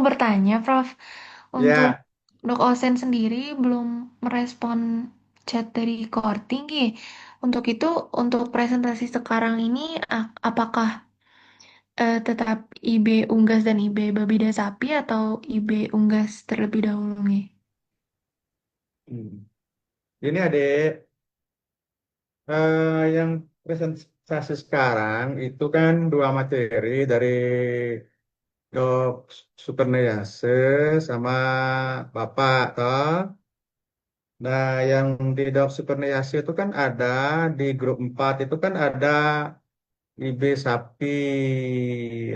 bertanya, Prof. Untuk Ya, Dok Osen sendiri belum merespon chat dari core tinggi. Untuk itu, untuk presentasi sekarang ini, apakah tetap IB unggas dan IB babi dan sapi atau IB unggas terlebih dahulu nih? hmm. Ini adik, yang presentasi sekarang itu kan dua materi dari Dok Supernayase sama Bapak, toh. Nah, yang di Dok Supernayase itu kan ada di grup 4 itu kan ada IB sapi,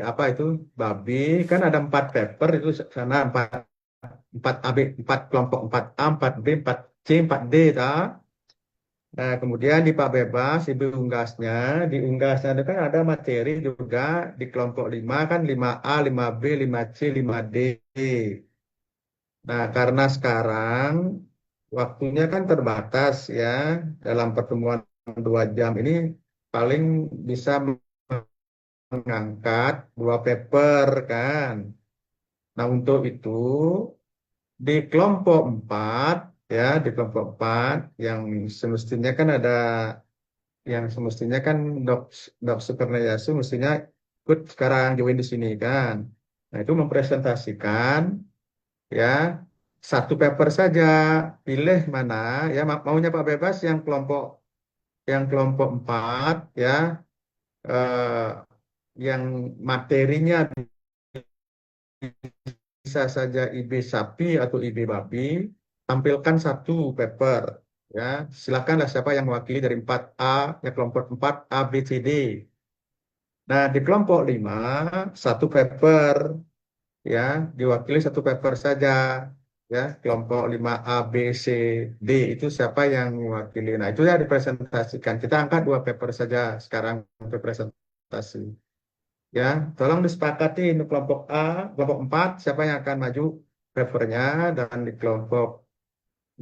apa itu, babi, kan ada 4 paper itu sana, 4 AB, 4 kelompok, 4A, 4B, 4C, 4D, toh. Nah, kemudian di Pak Bebas, Ibu unggasnya, di unggasnya itu kan ada materi juga di kelompok 5 kan 5A, 5B, 5C, 5D. Nah, karena sekarang waktunya kan terbatas ya, dalam pertemuan 2 jam ini paling bisa mengangkat 2 paper kan. Nah, untuk itu di kelompok 4 ya, di kelompok 4 yang semestinya kan ada dok dok Sukarnayasu mestinya ikut sekarang join di sini kan. Nah itu mempresentasikan ya 1 paper saja, pilih mana ya, maunya Pak Bebas yang kelompok 4 ya, eh, yang materinya bisa saja IB sapi atau IB babi, tampilkan 1 paper ya. Silakanlah siapa yang mewakili dari 4A, ya kelompok 4 A B C D. Nah, di kelompok 5 1 paper ya, diwakili 1 paper saja ya, kelompok 5 A, B, C, D itu siapa yang mewakili. Nah, itu ya dipresentasikan. Kita angkat 2 paper saja sekarang untuk presentasi. Ya, tolong disepakati untuk kelompok A, kelompok 4 siapa yang akan maju papernya, dan di kelompok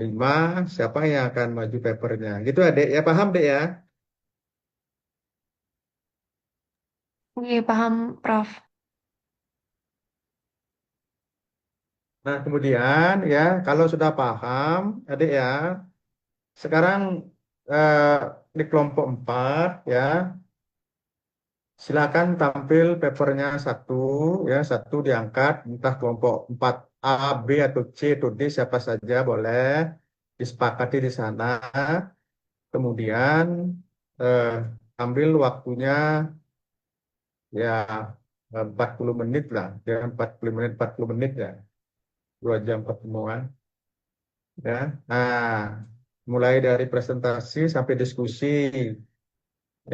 5 siapa yang akan maju papernya. Gitu Adek ya, paham Dek ya? Oke, paham, Prof. Nah, kemudian ya, kalau sudah paham, Adik ya, sekarang eh, di kelompok 4 ya, silakan tampil papernya satu ya, satu diangkat, entah kelompok 4A, B atau C atau D siapa saja boleh disepakati di sana. Kemudian eh, ambil waktunya ya 40 menit lah, ya 40 menit, 40 menit ya, 2 jam pertemuan ya. Nah, mulai dari presentasi sampai diskusi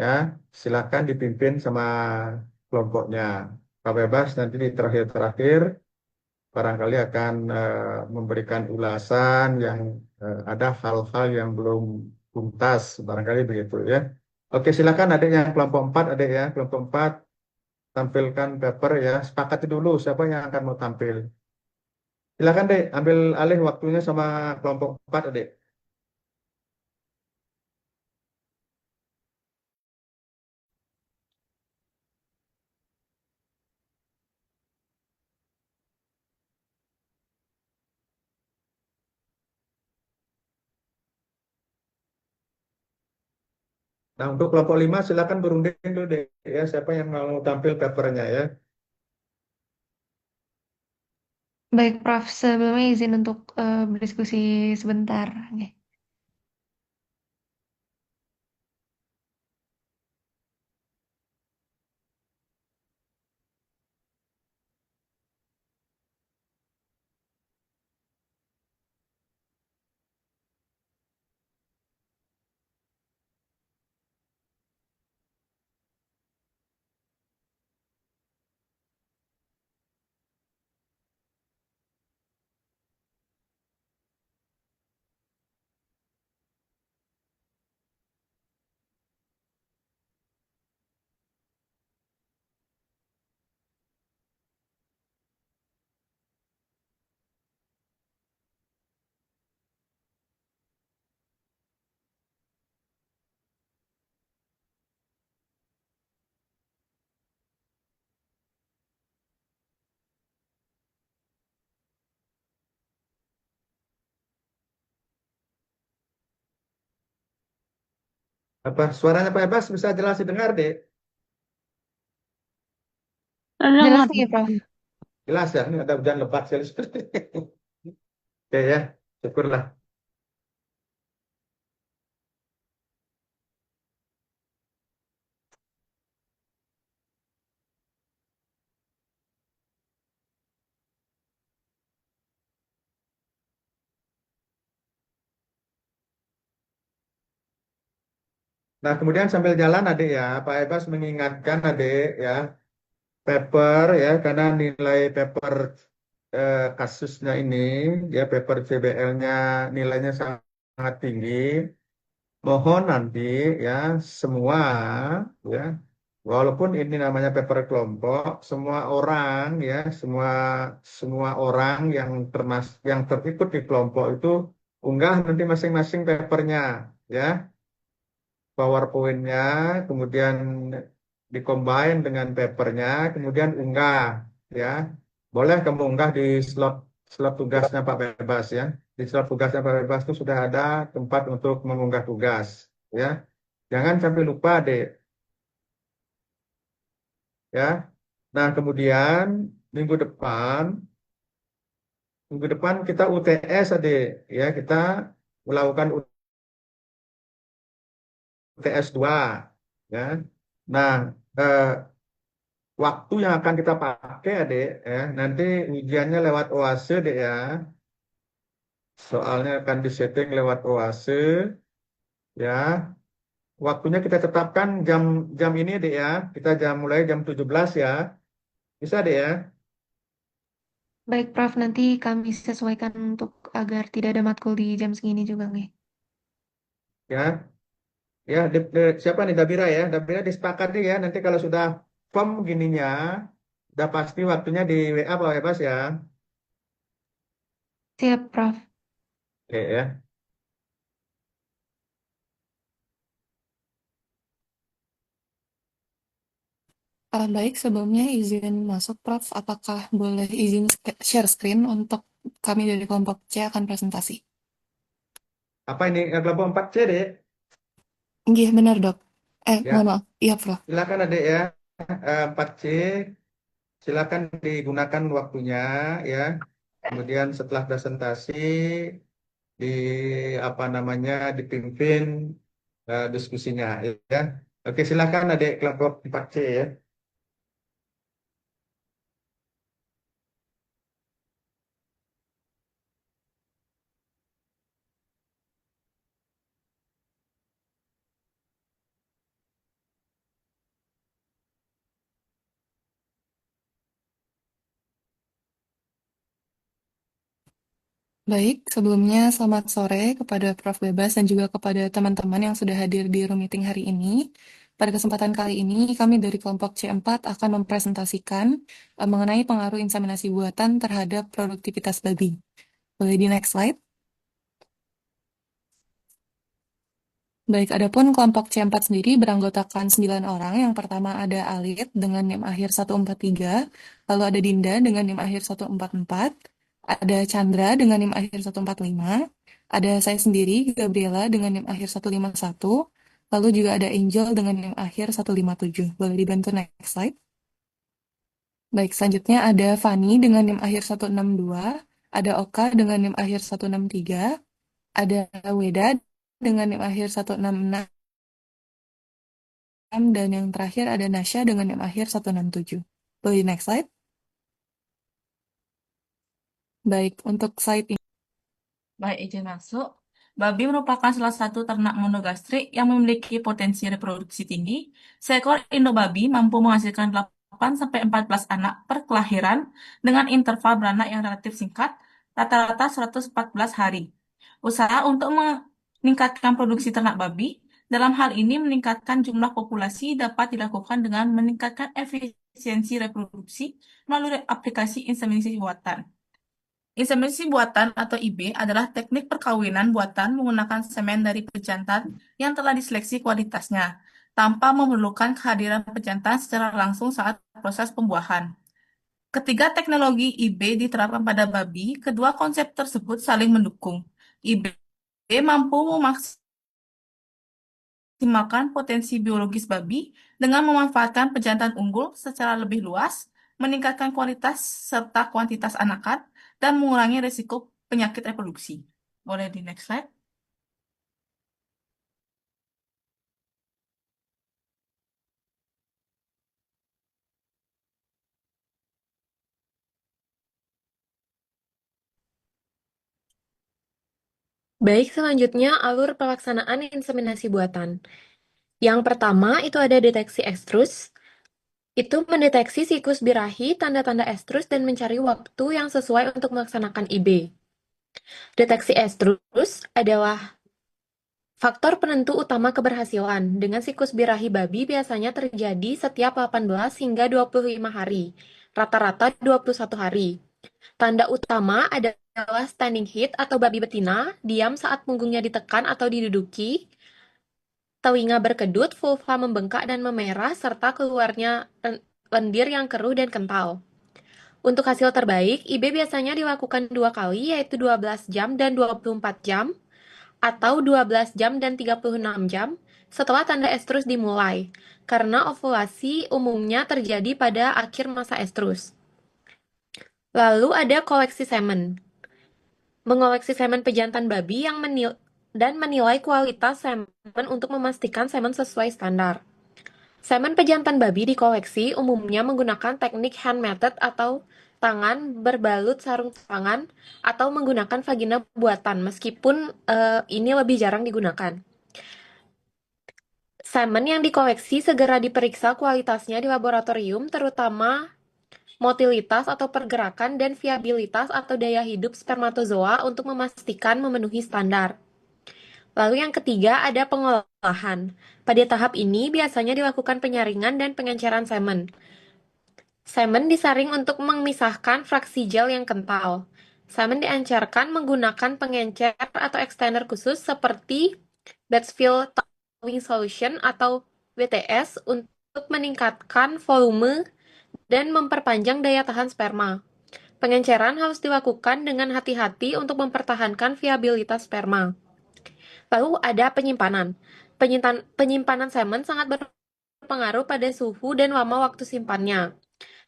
ya, silakan dipimpin sama kelompoknya. Pak Bebas nanti di terakhir-terakhir barangkali akan memberikan ulasan yang ada hal-hal yang belum tuntas, barangkali begitu ya. Oke, silakan adik yang kelompok 4, adik ya, kelompok 4 tampilkan paper ya. Sepakati dulu siapa yang akan mau tampil. Silakan dek, ambil alih waktunya sama kelompok 4 adik. Nah, untuk kelompok 5 silakan berunding dulu deh ya, siapa yang mau tampil papernya ya. Baik, Prof. Sebelumnya izin untuk berdiskusi sebentar. Oke. Apa suaranya Pak Ebas bisa jelas didengar, Dek? Jelas Terdengar. nih, Prof. Jelas ya, ini ada hujan lebat sekali. Oke ya, syukurlah. Nah, kemudian sambil jalan adik ya, Pak Ebas mengingatkan adik ya, paper ya, karena nilai paper kasusnya ini, ya paper CBL-nya nilainya sangat tinggi. Mohon nanti ya semua ya, walaupun ini namanya paper kelompok, semua orang ya, semua semua orang yang terikut di kelompok itu unggah nanti masing-masing papernya ya. PowerPoint-nya, kemudian dikombin dengan papernya, kemudian unggah, ya. Boleh kamu unggah di slot slot tugasnya Pak Bebas ya. Di slot tugasnya Pak Bebas itu sudah ada tempat untuk mengunggah tugas, ya. Jangan sampai lupa, deh, ya. Nah, kemudian minggu depan, minggu depan kita UTS, adik, ya. Kita melakukan UTS 2, ya. Nah, eh, waktu yang akan kita pakai adik ya nanti ujiannya lewat Oase dek ya, soalnya akan disetting lewat Oase ya, waktunya kita tetapkan jam jam ini dek ya, kita mulai jam 17 ya, bisa dek ya. Baik, Prof. Nanti kami sesuaikan untuk agar tidak ada matkul di jam segini juga, nih. Ya ya, siapa nih Dabira ya, Dabira disepakati ya, nanti kalau sudah firm gininya udah pasti waktunya di WA Pak Bebas ya. Siap, Prof. Oke ya. Baik, sebelumnya izin masuk, Prof. Apakah boleh izin share screen untuk kami dari kelompok C akan presentasi? Apa ini kelompok 4C dek Iya, benar, Dok. Mohon ya, maaf. Iya, Prof. silakan adek ya. 4C silakan digunakan waktunya ya. Kemudian setelah presentasi di apa namanya dipimpin diskusinya ya. Oke, silakan adik kelompok 4C ya. Baik, sebelumnya selamat sore kepada Prof. Bebas dan juga kepada teman-teman yang sudah hadir di room meeting hari ini. Pada kesempatan kali ini, kami dari kelompok C4 akan mempresentasikan mengenai pengaruh inseminasi buatan terhadap produktivitas babi. Boleh di next slide? Baik, adapun kelompok C4 sendiri beranggotakan 9 orang. Yang pertama ada Alit dengan NIM akhir 143, lalu ada Dinda dengan NIM akhir 144, ada Chandra dengan NIM akhir 145, ada saya sendiri, Gabriela dengan NIM akhir 151, lalu juga ada Angel dengan NIM akhir 157. Boleh dibantu next slide? Baik, selanjutnya ada Fani dengan NIM akhir 162, ada Oka dengan NIM akhir 163, ada Weda dengan NIM akhir 166, dan yang terakhir ada Nasya dengan yang akhir 167. Boleh next slide? Baik, untuk slide ini. Baik, izin masuk. Babi merupakan salah satu ternak monogastrik yang memiliki potensi reproduksi tinggi. Seekor induk babi mampu menghasilkan 8-14 anak per kelahiran dengan interval beranak yang relatif singkat, rata-rata 114 hari. Usaha untuk meningkatkan produksi ternak babi, dalam hal ini meningkatkan jumlah populasi dapat dilakukan dengan meningkatkan efisiensi reproduksi melalui aplikasi inseminasi buatan. Inseminasi buatan atau IB adalah teknik perkawinan buatan menggunakan semen dari pejantan yang telah diseleksi kualitasnya, tanpa memerlukan kehadiran pejantan secara langsung saat proses pembuahan. Ketiga teknologi IB diterapkan pada babi, kedua konsep tersebut saling mendukung. IB mampu memaksimalkan potensi biologis babi dengan memanfaatkan pejantan unggul secara lebih luas, meningkatkan kualitas serta kuantitas anakan, dan mengurangi risiko penyakit reproduksi. Boleh di next slide. Baik, selanjutnya alur pelaksanaan inseminasi buatan. Yang pertama itu ada deteksi ekstrus. Itu mendeteksi siklus birahi, tanda-tanda estrus, dan mencari waktu yang sesuai untuk melaksanakan IB. Deteksi estrus adalah faktor penentu utama keberhasilan. Dengan siklus birahi babi biasanya terjadi setiap 18 hingga 25 hari. Rata-rata 21 hari. Tanda utama adalah standing heat atau babi betina, diam saat punggungnya ditekan atau diduduki, telinga berkedut, vulva membengkak dan memerah, serta keluarnya lendir yang keruh dan kental. Untuk hasil terbaik, IB biasanya dilakukan 2 kali, yaitu 12 jam dan 24 jam, atau 12 jam dan 36 jam setelah tanda estrus dimulai, karena ovulasi umumnya terjadi pada akhir masa estrus. Lalu ada koleksi semen. Mengoleksi semen pejantan babi yang menilai kualitas semen untuk memastikan semen sesuai standar. Semen pejantan babi dikoleksi umumnya menggunakan teknik hand method atau tangan berbalut sarung tangan atau menggunakan vagina buatan, meskipun ini lebih jarang digunakan. Semen yang dikoleksi segera diperiksa kualitasnya di laboratorium, terutama motilitas atau pergerakan dan viabilitas atau daya hidup spermatozoa untuk memastikan memenuhi standar. Lalu yang ketiga ada pengolahan. Pada tahap ini biasanya dilakukan penyaringan dan pengenceran semen. Semen disaring untuk memisahkan fraksi gel yang kental. Semen diencerkan menggunakan pengencer atau extender khusus seperti Batchfield Towing Solution atau BTS untuk meningkatkan volume dan memperpanjang daya tahan sperma. Pengenceran harus dilakukan dengan hati-hati untuk mempertahankan viabilitas sperma. Lalu ada penyimpanan. Penyimpanan semen sangat berpengaruh pada suhu dan lama waktu simpannya.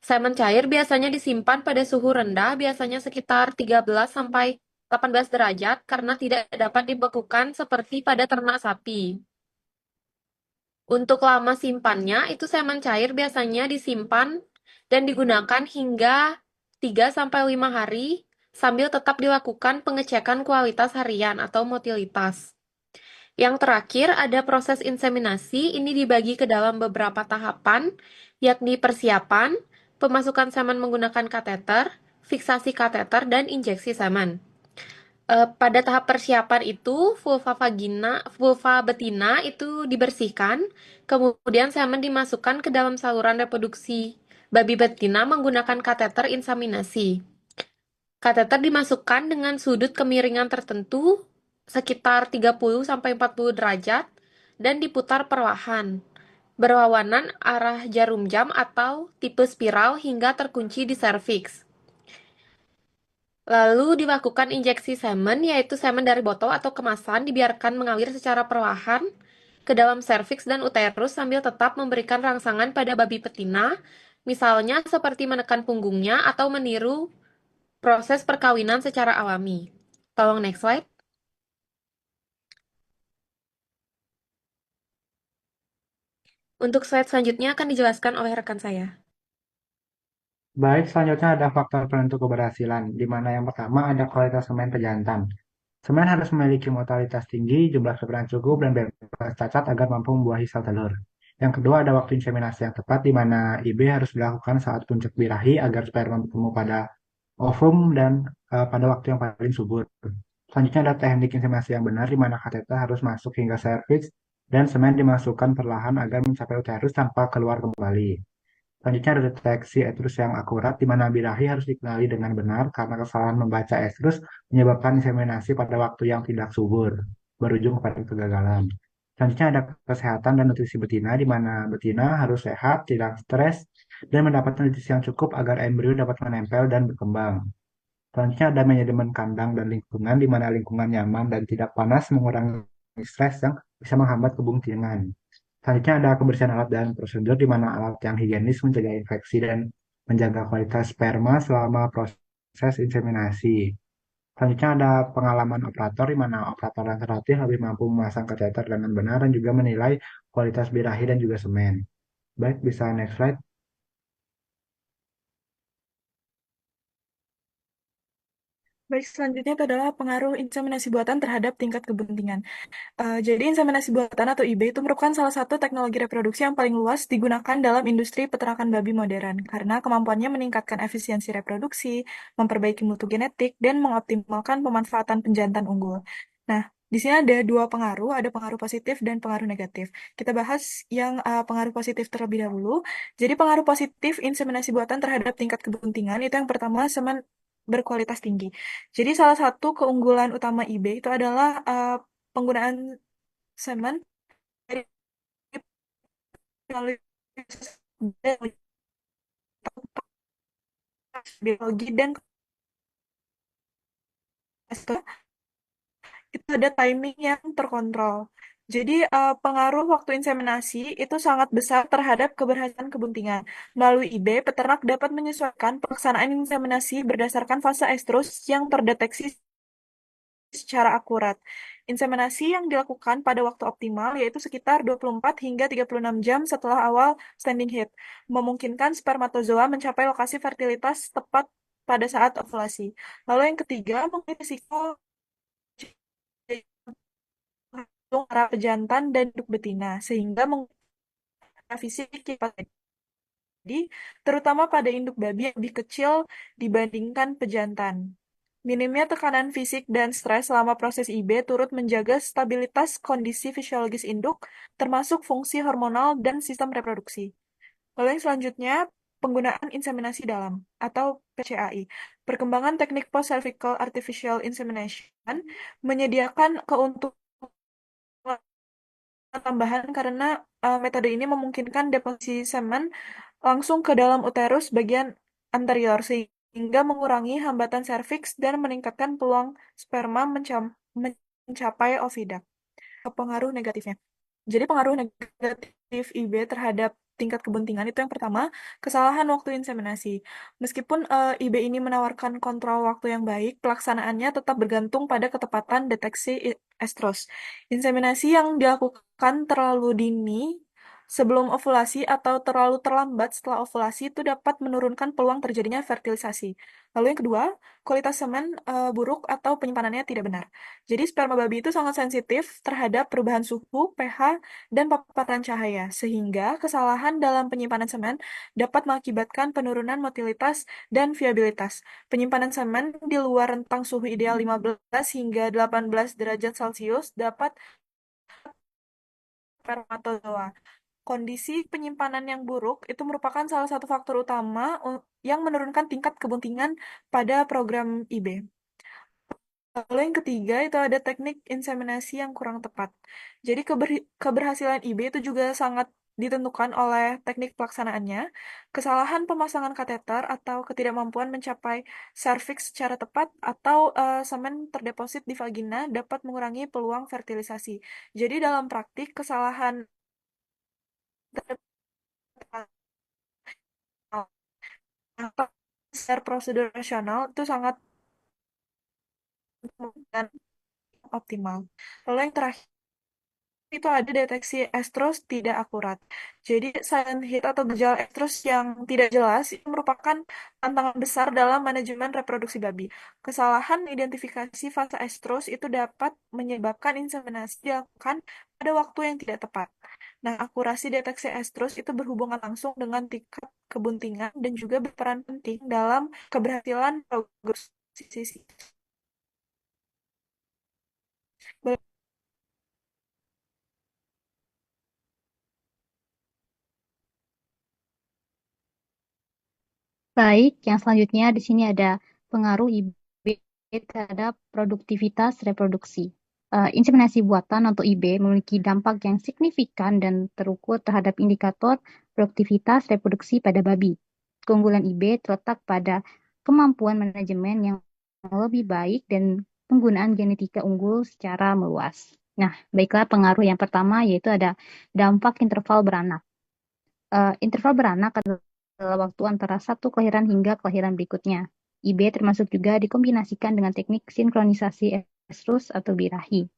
Semen cair biasanya disimpan pada suhu rendah, biasanya sekitar 13 sampai 18 derajat karena tidak dapat dibekukan seperti pada ternak sapi. Untuk lama simpannya, itu semen cair biasanya disimpan dan digunakan hingga 3 sampai 5 hari sambil tetap dilakukan pengecekan kualitas harian atau motilitas. Yang terakhir ada proses inseminasi, ini dibagi ke dalam beberapa tahapan, yakni persiapan, pemasukan semen menggunakan kateter, fiksasi kateter, dan injeksi semen. Pada tahap persiapan itu, vulva betina itu dibersihkan, kemudian semen dimasukkan ke dalam saluran reproduksi babi betina menggunakan kateter inseminasi. Kateter dimasukkan dengan sudut kemiringan tertentu sekitar 30-40 derajat dan diputar perlahan, berlawanan arah jarum jam atau tipe spiral hingga terkunci di serviks. Lalu dilakukan injeksi semen, yaitu semen dari botol atau kemasan dibiarkan mengalir secara perlahan ke dalam serviks dan uterus sambil tetap memberikan rangsangan pada babi betina, misalnya seperti menekan punggungnya atau meniru proses perkawinan secara alami. Tolong next slide. Untuk slide selanjutnya akan dijelaskan oleh rekan saya. Baik, selanjutnya ada faktor penentu keberhasilan, di mana yang pertama ada kualitas semen pejantan. Semen harus memiliki mortalitas tinggi, jumlah keberadaan cukup, dan bebas cacat agar mampu membuahi sel telur. Yang kedua ada waktu inseminasi yang tepat, di mana IB harus dilakukan saat puncak birahi agar sperma bertemu pada ovum dan pada waktu yang paling subur. Selanjutnya ada teknik inseminasi yang benar, di mana kateter harus masuk hingga serviks dan semen dimasukkan perlahan agar mencapai uterus tanpa keluar kembali. Selanjutnya ada deteksi estrus yang akurat, di mana birahi harus dikenali dengan benar karena kesalahan membaca estrus menyebabkan inseminasi pada waktu yang tidak subur, berujung pada kegagalan. Selanjutnya ada kesehatan dan nutrisi betina, di mana betina harus sehat, tidak stres, dan mendapatkan nutrisi yang cukup agar embrio dapat menempel dan berkembang. Selanjutnya ada manajemen kandang dan lingkungan, di mana lingkungan nyaman dan tidak panas mengurangi stres yang bisa menghambat kebuntingan. Selanjutnya ada kebersihan alat dan prosedur di mana alat yang higienis mencegah infeksi dan menjaga kualitas sperma selama proses inseminasi. Selanjutnya ada pengalaman operator di mana operator yang terlatih lebih mampu memasang kateter dengan benar dan juga menilai kualitas birahi dan juga semen. Baik, bisa next slide. Baik, selanjutnya itu adalah pengaruh inseminasi buatan terhadap tingkat kebuntingan. Jadi inseminasi buatan atau IB itu merupakan salah satu teknologi reproduksi yang paling luas digunakan dalam industri peternakan babi modern karena kemampuannya meningkatkan efisiensi reproduksi, memperbaiki mutu genetik, dan mengoptimalkan pemanfaatan penjantan unggul. Nah, di sini ada dua pengaruh, ada pengaruh positif dan pengaruh negatif. Kita bahas yang pengaruh positif terlebih dahulu. Jadi pengaruh positif inseminasi buatan terhadap tingkat kebuntingan itu yang pertama semen berkualitas tinggi. Jadi salah satu keunggulan utama IB itu adalah penggunaan semen dari melalui biologi dan itu ada timing yang terkontrol. Jadi pengaruh waktu inseminasi itu sangat besar terhadap keberhasilan kebuntingan. Melalui IB, peternak dapat menyesuaikan pelaksanaan inseminasi berdasarkan fase estrus yang terdeteksi secara akurat. Inseminasi yang dilakukan pada waktu optimal yaitu sekitar 24 hingga 36 jam setelah awal standing head, memungkinkan spermatozoa mencapai lokasi fertilitas tepat pada saat ovulasi. Lalu yang ketiga, mengenai risiko jantung, arah pejantan, dan induk betina, sehingga menggunakan fisik yang jadi, terutama pada induk babi yang lebih kecil dibandingkan pejantan. Minimnya tekanan fisik dan stres selama proses IB turut menjaga stabilitas kondisi fisiologis induk, termasuk fungsi hormonal dan sistem reproduksi. Lalu yang selanjutnya, penggunaan inseminasi dalam atau PCAI. Perkembangan teknik post-cervical artificial insemination menyediakan keuntungan tambahan karena metode ini memungkinkan deposisi semen langsung ke dalam uterus bagian anterior sehingga mengurangi hambatan serviks dan meningkatkan peluang sperma mencapai oviduct. Pengaruh negatifnya. Jadi pengaruh negatif IB terhadap tingkat kebuntingan itu yang pertama, kesalahan waktu inseminasi. Meskipun IB ini menawarkan kontrol waktu yang baik, pelaksanaannya tetap bergantung pada ketepatan deteksi estrus. Inseminasi yang dilakukan terlalu dini sebelum ovulasi atau terlalu terlambat setelah ovulasi itu dapat menurunkan peluang terjadinya fertilisasi. Lalu yang kedua, kualitas semen buruk atau penyimpanannya tidak benar. Jadi sperma babi itu sangat sensitif terhadap perubahan suhu, pH, dan paparan cahaya, sehingga kesalahan dalam penyimpanan semen dapat mengakibatkan penurunan motilitas dan viabilitas. Penyimpanan semen di luar rentang suhu ideal 15 hingga 18 derajat Celcius dapat spermatozoa. Kondisi penyimpanan yang buruk itu merupakan salah satu faktor utama yang menurunkan tingkat kebuntingan pada program IB. Lalu yang ketiga itu ada teknik inseminasi yang kurang tepat. Jadi keberhasilan IB itu juga sangat ditentukan oleh teknik pelaksanaannya, kesalahan pemasangan kateter atau ketidakmampuan mencapai serviks secara tepat atau semen terdeposit di vagina dapat mengurangi peluang fertilisasi. Jadi dalam praktik kesalahan atau secara prosedur rasional itu sangat memungkinkan optimal. Lalu yang terakhir itu ada deteksi estrus tidak akurat. Jadi silent hit atau gejala estrus yang tidak jelas itu merupakan tantangan besar dalam manajemen reproduksi babi. Kesalahan identifikasi fase estrus itu dapat menyebabkan inseminasi dilakukan pada waktu yang tidak tepat. Nah, akurasi deteksi estrus itu berhubungan langsung dengan tingkat kebuntingan dan juga berperan penting dalam keberhasilan reproduksi. Baik, yang selanjutnya di sini ada pengaruh IB terhadap produktivitas reproduksi. Inseminasi buatan atau IB memiliki dampak yang signifikan dan terukur terhadap indikator produktivitas reproduksi pada babi. Keunggulan IB terletak pada kemampuan manajemen yang lebih baik dan penggunaan genetika unggul secara meluas. Nah, baiklah pengaruh yang pertama yaitu ada dampak interval beranak. Interval beranak adalah waktu antara satu kelahiran hingga kelahiran berikutnya. IB termasuk juga dikombinasikan dengan teknik sinkronisasi estrus atau birahi,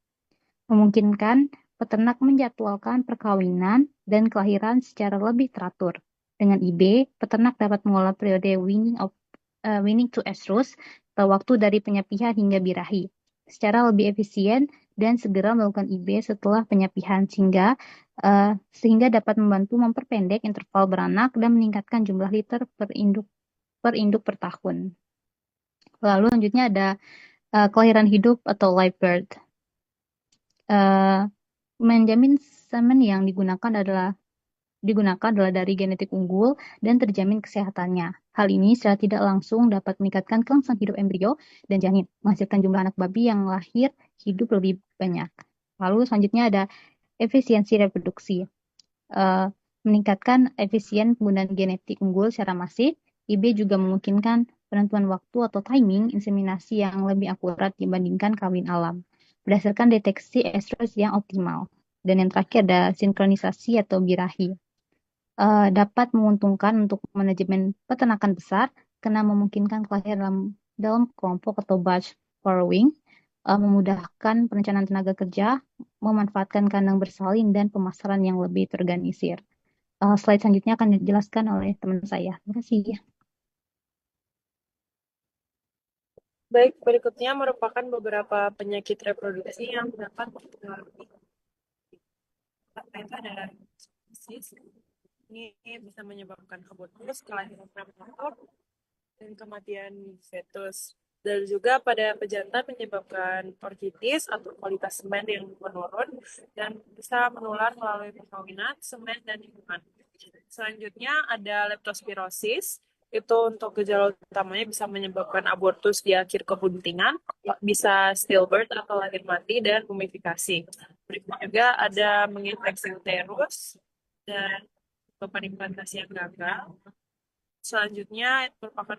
memungkinkan peternak menjadwalkan perkawinan dan kelahiran secara lebih teratur. Dengan IB, peternak dapat mengolah periode weaning to estrus atau waktu dari penyapihan hingga birahi secara lebih efisien dan segera melakukan IB setelah penyapihan sehingga dapat membantu memperpendek interval beranak dan meningkatkan jumlah liter per induk per tahun. Lalu selanjutnya ada kelahiran hidup atau live birth. Menjamin semen yang digunakan adalah dari genetik unggul dan terjamin kesehatannya. Hal ini secara tidak langsung dapat meningkatkan kelangsungan hidup embrio dan janin, menghasilkan jumlah anak babi yang lahir hidup lebih banyak. Lalu selanjutnya ada efisiensi reproduksi. Meningkatkan efisien penggunaan genetik unggul secara masif. IB juga memungkinkan penentuan waktu atau timing inseminasi yang lebih akurat dibandingkan kawin alam, berdasarkan deteksi estrus yang optimal. Dan yang terakhir ada sinkronisasi atau birahi. Dapat menguntungkan untuk manajemen peternakan besar karena memungkinkan kelahiran dalam kelompok atau batch farrowing, memudahkan perencanaan tenaga kerja, memanfaatkan kandang bersalin, dan pemasaran yang lebih terorganisir. Slide selanjutnya akan dijelaskan oleh teman saya. Terima kasih. Baik, berikutnya merupakan beberapa penyakit reproduksi yang dapat mempengaruhi. Pertama itu ada sepsis. Ini bisa menyebabkan abortus, kelahiran prematur, dan kematian fetus. Dan juga pada pejantan menyebabkan orkitis atau kualitas semen yang menurun dan bisa menular melalui perkawinan, semen, dan lingkungan. Selanjutnya ada leptospirosis. Itu untuk gejala utamanya bisa menyebabkan abortus di akhir kebuntingan, bisa stillbirth atau lahir mati, dan mumifikasi. Berikutnya juga ada menginfeksi uterus dan beban implantasi yang gagal. Selanjutnya merupakan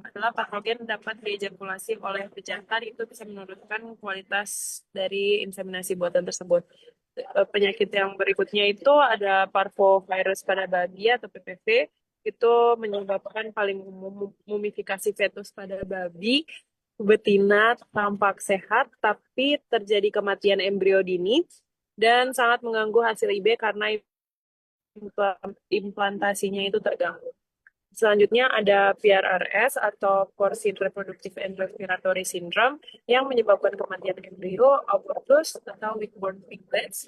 adalah patogen dapat diejakulasi oleh pejantan, itu bisa menurunkan kualitas dari inseminasi buatan tersebut. Penyakit yang berikutnya itu ada parvovirus pada babi atau PPV, itu menyebabkan paling umum mumifikasi fetus pada babi betina tampak sehat tapi terjadi kematian embrio dini dan sangat mengganggu hasil IB karena implantasinya itu terganggu. Selanjutnya ada PRRS atau Porcine Reproductive and Respiratory Syndrome yang menyebabkan kematian embrio, abortus, atau weak-born piglets.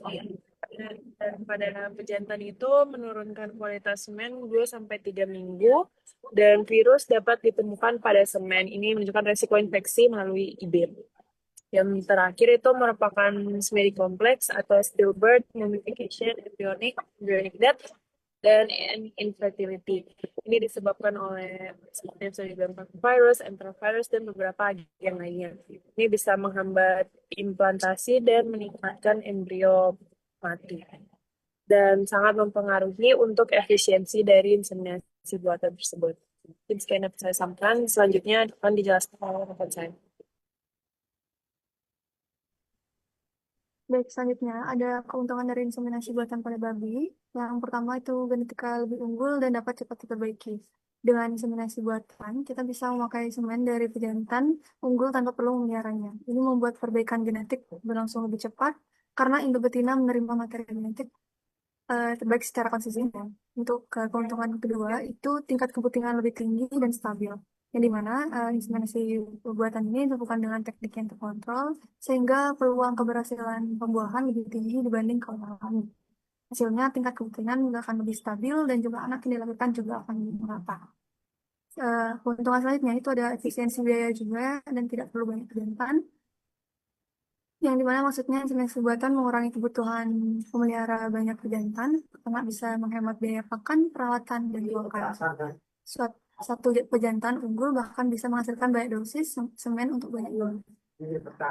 Dan pada pejantan itu menurunkan kualitas semen 2-3 minggu dan virus dapat ditemukan pada semen. Ini menunjukkan resiko infeksi melalui IB. Yang terakhir itu merupakan smear complex atau stillbirth, mummification, embryonic death, dan infertility. Ini disebabkan oleh seperti yang sudah dibilang virus, enterovirus, dan beberapa agen lainnya. Ini bisa menghambat implantasi dan meningkatkan embrio mati. Dan sangat mempengaruhi untuk efisiensi dari inseminasi buatan tersebut. Mungkin sekian yang saya sampaikan. Selanjutnya akan dijelaskan oleh rekan saya. Baik, selanjutnya ada keuntungan dari inseminasi buatan pada babi. Yang pertama itu genetika lebih unggul dan dapat cepat diperbaiki. Dengan inseminasi buatan, kita bisa memakai semen dari pejantan unggul tanpa perlu memeliharanya. Ini membuat perbaikan genetik berlangsung lebih cepat karena induk betina menerima materi genetik terbaik secara konsisten. Untuk keuntungan kedua, itu tingkat keputingan lebih tinggi dan stabil. Yang dimana inseminasi buatan ini dilakukan dengan teknik yang terkontrol, sehingga peluang keberhasilan pembuahan lebih tinggi dibanding kaum alami. Hasilnya tingkat keputingan juga akan lebih stabil dan jumlah anak yang dilahirkan juga akan merata. Keuntungan selanjutnya itu ada efisiensi biaya juga dan tidak perlu banyak pejantan. Yang dimana maksudnya inseminasi buatan mengurangi kebutuhan memelihara banyak pejantan, karena bisa menghemat biaya pakan, perawatan, dan bongkar. Satu pejantan unggul bahkan bisa menghasilkan banyak dosis semen untuk banyak bulan.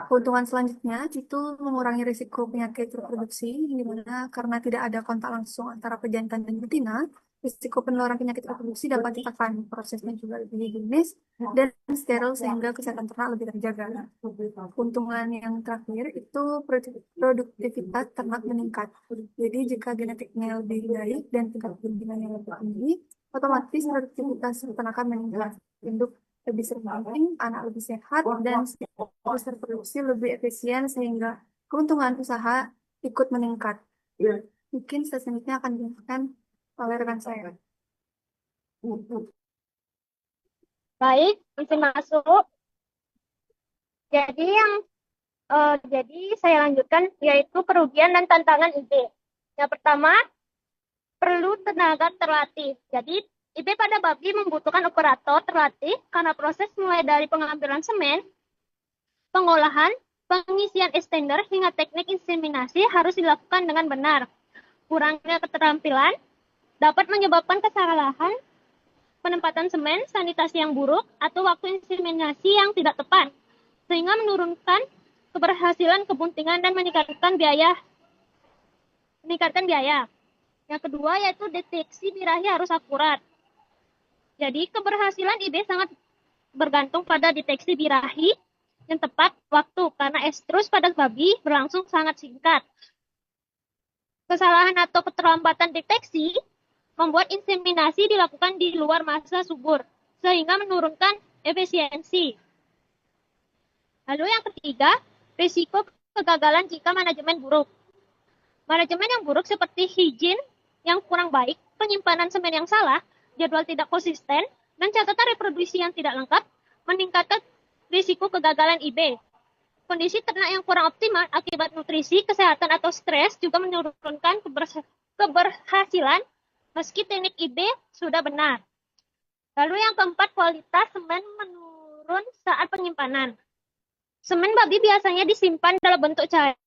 Keuntungan selanjutnya itu mengurangi risiko penyakit reproduksi, di mana karena tidak ada kontak langsung antara pejantan dan betina, risiko penularan penyakit reproduksi dapat ditekan, prosesnya juga lebih higienis dan steril sehingga kesehatan ternak lebih terjaga. Keuntungan yang terakhir itu produktivitas ternak meningkat. Jadi jika genetiknya lebih baik dan tingkat perlindungannya lebih tinggi, otomatis produktivitas peternakan meningkat. Induk lebih sering mancing, anak lebih sehat, dan siklus reproduksi lebih efisien sehingga keuntungan usaha ikut meningkat. Mungkin selanjutnya akan dijelaskan oleh rekan saya. Baik, izin masuk. Jadi saya lanjutkan yaitu kerugian dan tantangan IB. Yang pertama, perlu tenaga terlatih. Jadi IB pada babi membutuhkan operator terlatih karena proses mulai dari pengambilan semen, pengolahan, pengisian extender hingga teknik inseminasi harus dilakukan dengan benar. Kurangnya keterampilan dapat menyebabkan kesalahan, penempatan semen, sanitasi yang buruk, atau waktu inseminasi yang tidak tepat, sehingga menurunkan keberhasilan kebuntingan dan meningkatkan biaya. Yang kedua yaitu deteksi birahi harus akurat. Jadi keberhasilan IB sangat bergantung pada deteksi birahi yang tepat waktu karena estrus pada babi berlangsung sangat singkat. Kesalahan atau keterlambatan deteksi membuat inseminasi dilakukan di luar masa subur, sehingga menurunkan efisiensi. Lalu yang ketiga, risiko kegagalan jika manajemen buruk. Manajemen yang buruk seperti higien yang kurang baik, penyimpanan semen yang salah, jadwal tidak konsisten, dan catatan reproduksi yang tidak lengkap, meningkatkan risiko kegagalan IB. Kondisi ternak yang kurang optimal akibat nutrisi, kesehatan, atau stres juga menurunkan keberhasilan meski teknik IB sudah benar. Lalu yang keempat, kualitas semen menurun saat penyimpanan. Semen babi biasanya disimpan dalam bentuk cair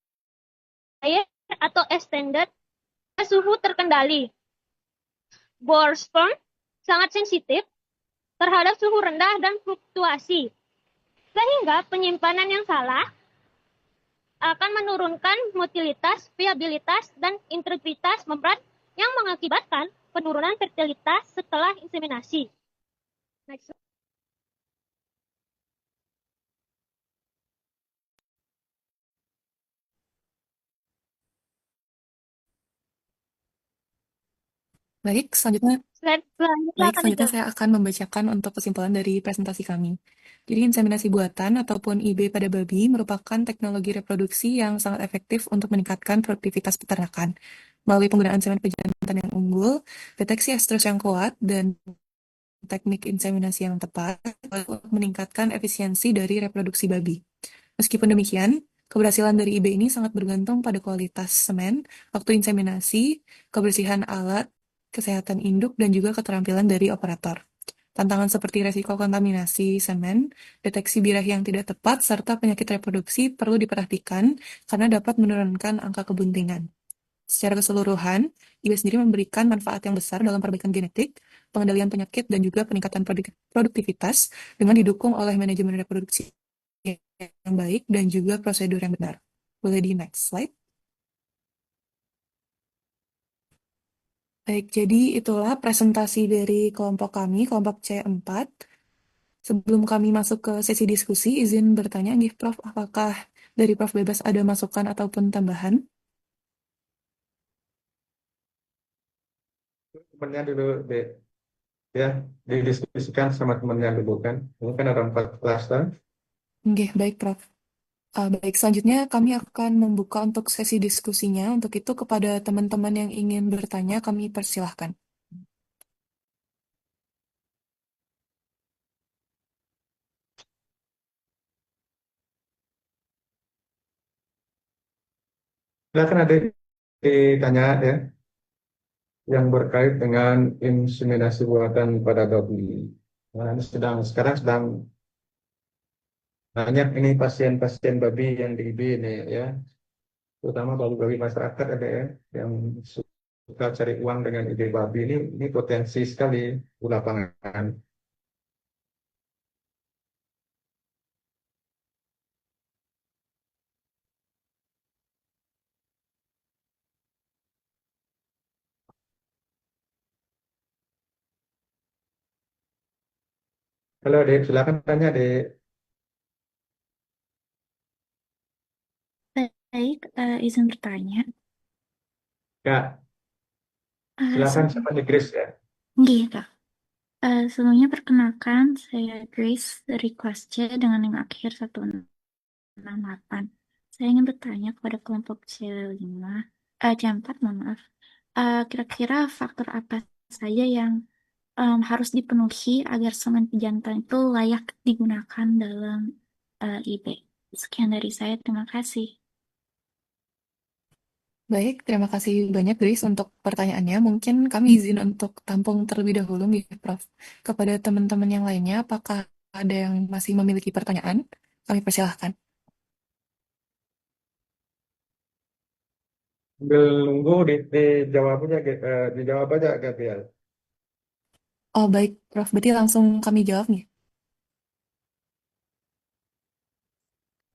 atau extended suhu terkendali. Bore sperm sangat sensitif terhadap suhu rendah dan fluktuasi, sehingga penyimpanan yang salah akan menurunkan motilitas, viabilitas, dan integritas membran yang mengakibatkan penurunan fertilitas setelah inseminasi. Next. Baik, selanjutnya Selanjutnya akan saya akan membacakan untuk kesimpulan dari presentasi kami. Jadi, inseminasi buatan ataupun IB pada babi merupakan teknologi reproduksi yang sangat efektif untuk meningkatkan produktivitas peternakan. Melalui penggunaan semen pejantan yang unggul, deteksi estrus yang kuat, dan teknik inseminasi yang tepat untuk meningkatkan efisiensi dari reproduksi babi. Meskipun demikian, keberhasilan dari IB ini sangat bergantung pada kualitas semen, waktu inseminasi, kebersihan alat, kesehatan induk, dan juga keterampilan dari operator. Tantangan seperti resiko kontaminasi semen, deteksi birahi yang tidak tepat, serta penyakit reproduksi perlu diperhatikan karena dapat menurunkan angka kebuntingan. Secara keseluruhan, IB sendiri memberikan manfaat yang besar dalam perbaikan genetik, pengendalian penyakit, dan juga peningkatan produktivitas dengan didukung oleh manajemen reproduksi yang baik dan juga prosedur yang benar. Boleh di next slide. Baik, jadi itulah presentasi dari kelompok kami, kelompok C4. Sebelum kami masuk ke sesi diskusi, izin bertanya nih Prof, apakah dari Prof Bebas ada masukan ataupun tambahan? Temennya dulu deh, ya didiskusikan sama temennya dulu kan. Ini kan ada 4 klaster. Oke, baik Prof. Baik, selanjutnya kami akan membuka untuk sesi diskusinya. Untuk itu, kepada teman-teman yang ingin bertanya, kami persilahkan. Silakan ada ditanya ya, yang berkait dengan inseminasi buatan pada babi. Nah, ini sekarang sedang banyak ini pasien-pasien babi yang di IB ini ya, terutama babi-babi masyarakat ada ya, yang suka cari uang dengan ide babi ini potensi sekali di lapangan. Halo, Dek. Silakan tanya, Dek. Baik, izin bertanya. Kak, Eh, silakan se- siapa di Grace ya. Nggih, Kak. Sebelumnya perkenalkan, saya Grace dari kelas C dengan NIM akhir 168. Saya ingin bertanya kepada kelompok C5, C4, mohon maaf. Kira-kira faktor apa saja yang harus dipenuhi agar semen pejantan itu layak digunakan dalam IB? Sekian dari saya, terima kasih. Baik, terima kasih banyak Grace untuk pertanyaannya. Mungkin kami izin untuk tampung terlebih dahulu nih, Prof. Kepada teman-teman yang lainnya, apakah ada yang masih memiliki pertanyaan? Kami persilahkan. Sambil nunggu dijawab aja, Gabriel. Oh baik, Prof. Berarti langsung kami jawab nih.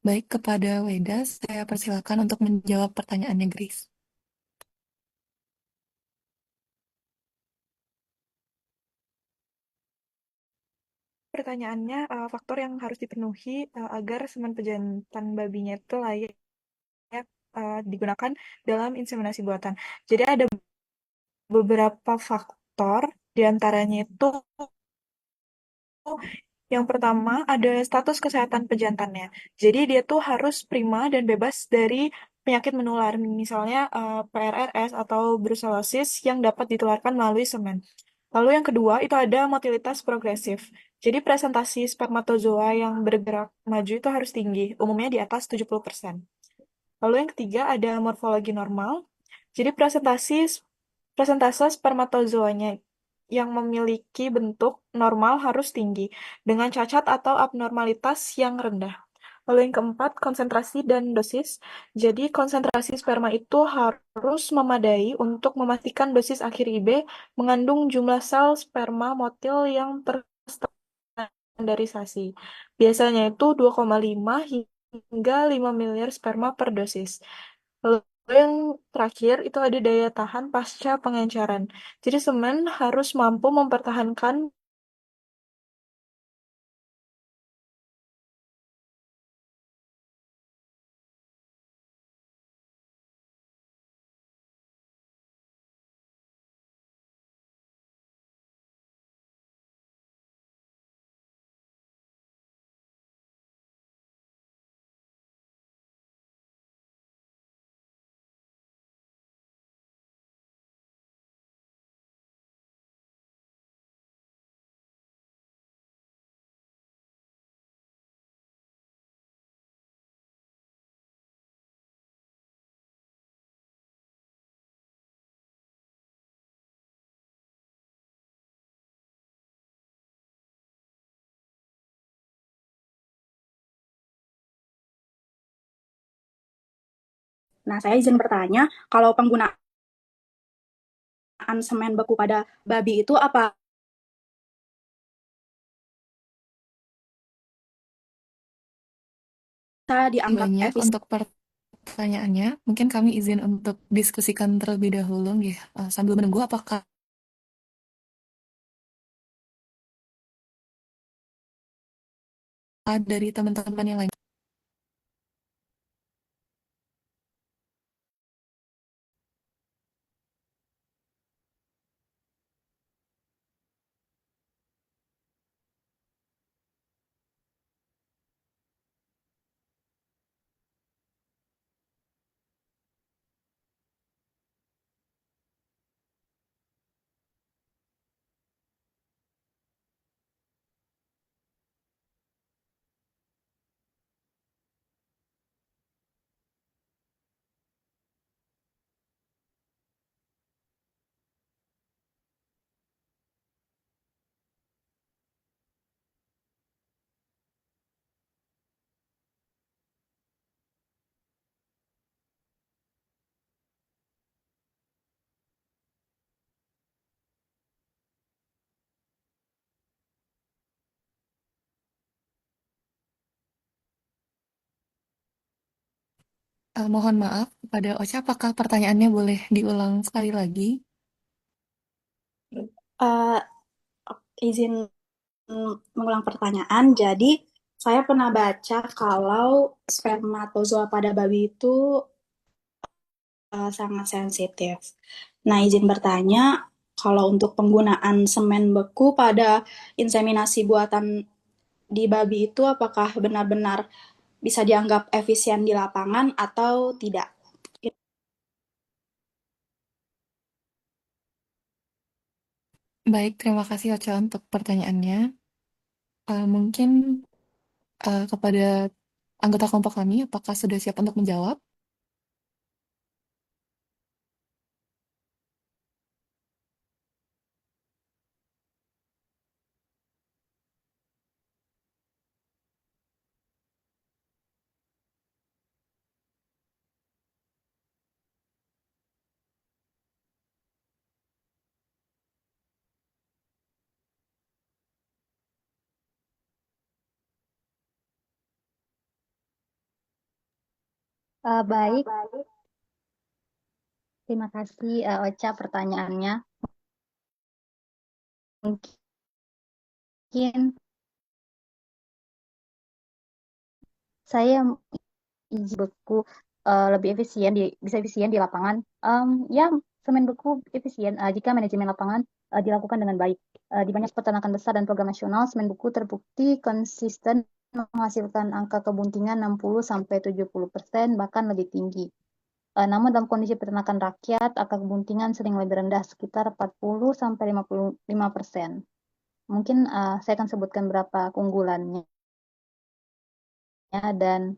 Baik, kepada Weda, saya persilakan untuk menjawab pertanyaannya Grace. Pertanyaannya, faktor yang harus dipenuhi agar semen pejantan babinya itu layak digunakan dalam inseminasi buatan. Jadi ada beberapa faktor, diantaranya itu yang pertama ada status kesehatan pejantannya. Jadi dia tuh harus prima dan bebas dari penyakit menular, misalnya PRRS atau brucellosis yang dapat ditularkan melalui semen. Lalu yang kedua itu ada motilitas progresif. Jadi presentasi spermatozoa yang bergerak maju itu harus tinggi, umumnya di atas 70%. Lalu yang ketiga ada morfologi normal. Jadi presentase spermatozoanya yang memiliki bentuk normal harus tinggi, dengan cacat atau abnormalitas yang rendah. Lalu yang keempat, konsentrasi dan dosis. Jadi konsentrasi sperma itu harus memadai untuk memastikan dosis akhir IB mengandung jumlah sel sperma motil yang terstandarisasi. Biasanya itu 2,5 hingga 5 miliar sperma per dosis. Lalu yang terakhir itu ada daya tahan pasca pengenceran. Jadi semen harus mampu mempertahankan Nah, saya izin bertanya, kalau penggunaan semen beku pada babi itu apa bisa Terima kasih dianggap banyak efisien? untuk pertanyaannya. Mungkin kami izin untuk diskusikan terlebih dahulu, nggih, sambil menunggu apakah dari teman-teman yang lain. Mohon maaf kepada Ocha, apakah pertanyaannya boleh diulang sekali lagi? Eh, izin mengulang pertanyaan. Jadi, saya pernah baca kalau spermatozoa pada babi itu sangat sensitif. Nah, izin bertanya, kalau untuk penggunaan semen beku pada inseminasi buatan di babi itu apakah benar-benar bisa dianggap efisien di lapangan atau tidak? Baik, terima kasih Ocha untuk pertanyaannya. Mungkin kepada anggota kelompok kami, apakah sudah siap untuk menjawab? Baik, terima kasih Ocha pertanyaannya. Mungkin saya izin beku lebih efisien bisa efisien di lapangan. Ya, semen beku efisien jika manajemen lapangan dilakukan dengan baik. Di banyak peternakan besar dan program nasional, semen beku terbukti konsisten menghasilkan angka kebuntingan 60-70%, bahkan lebih tinggi. Namun dalam kondisi peternakan rakyat, angka kebuntingan sering lebih rendah, sekitar 40-55%. Mungkin saya akan sebutkan beberapa keunggulannya dan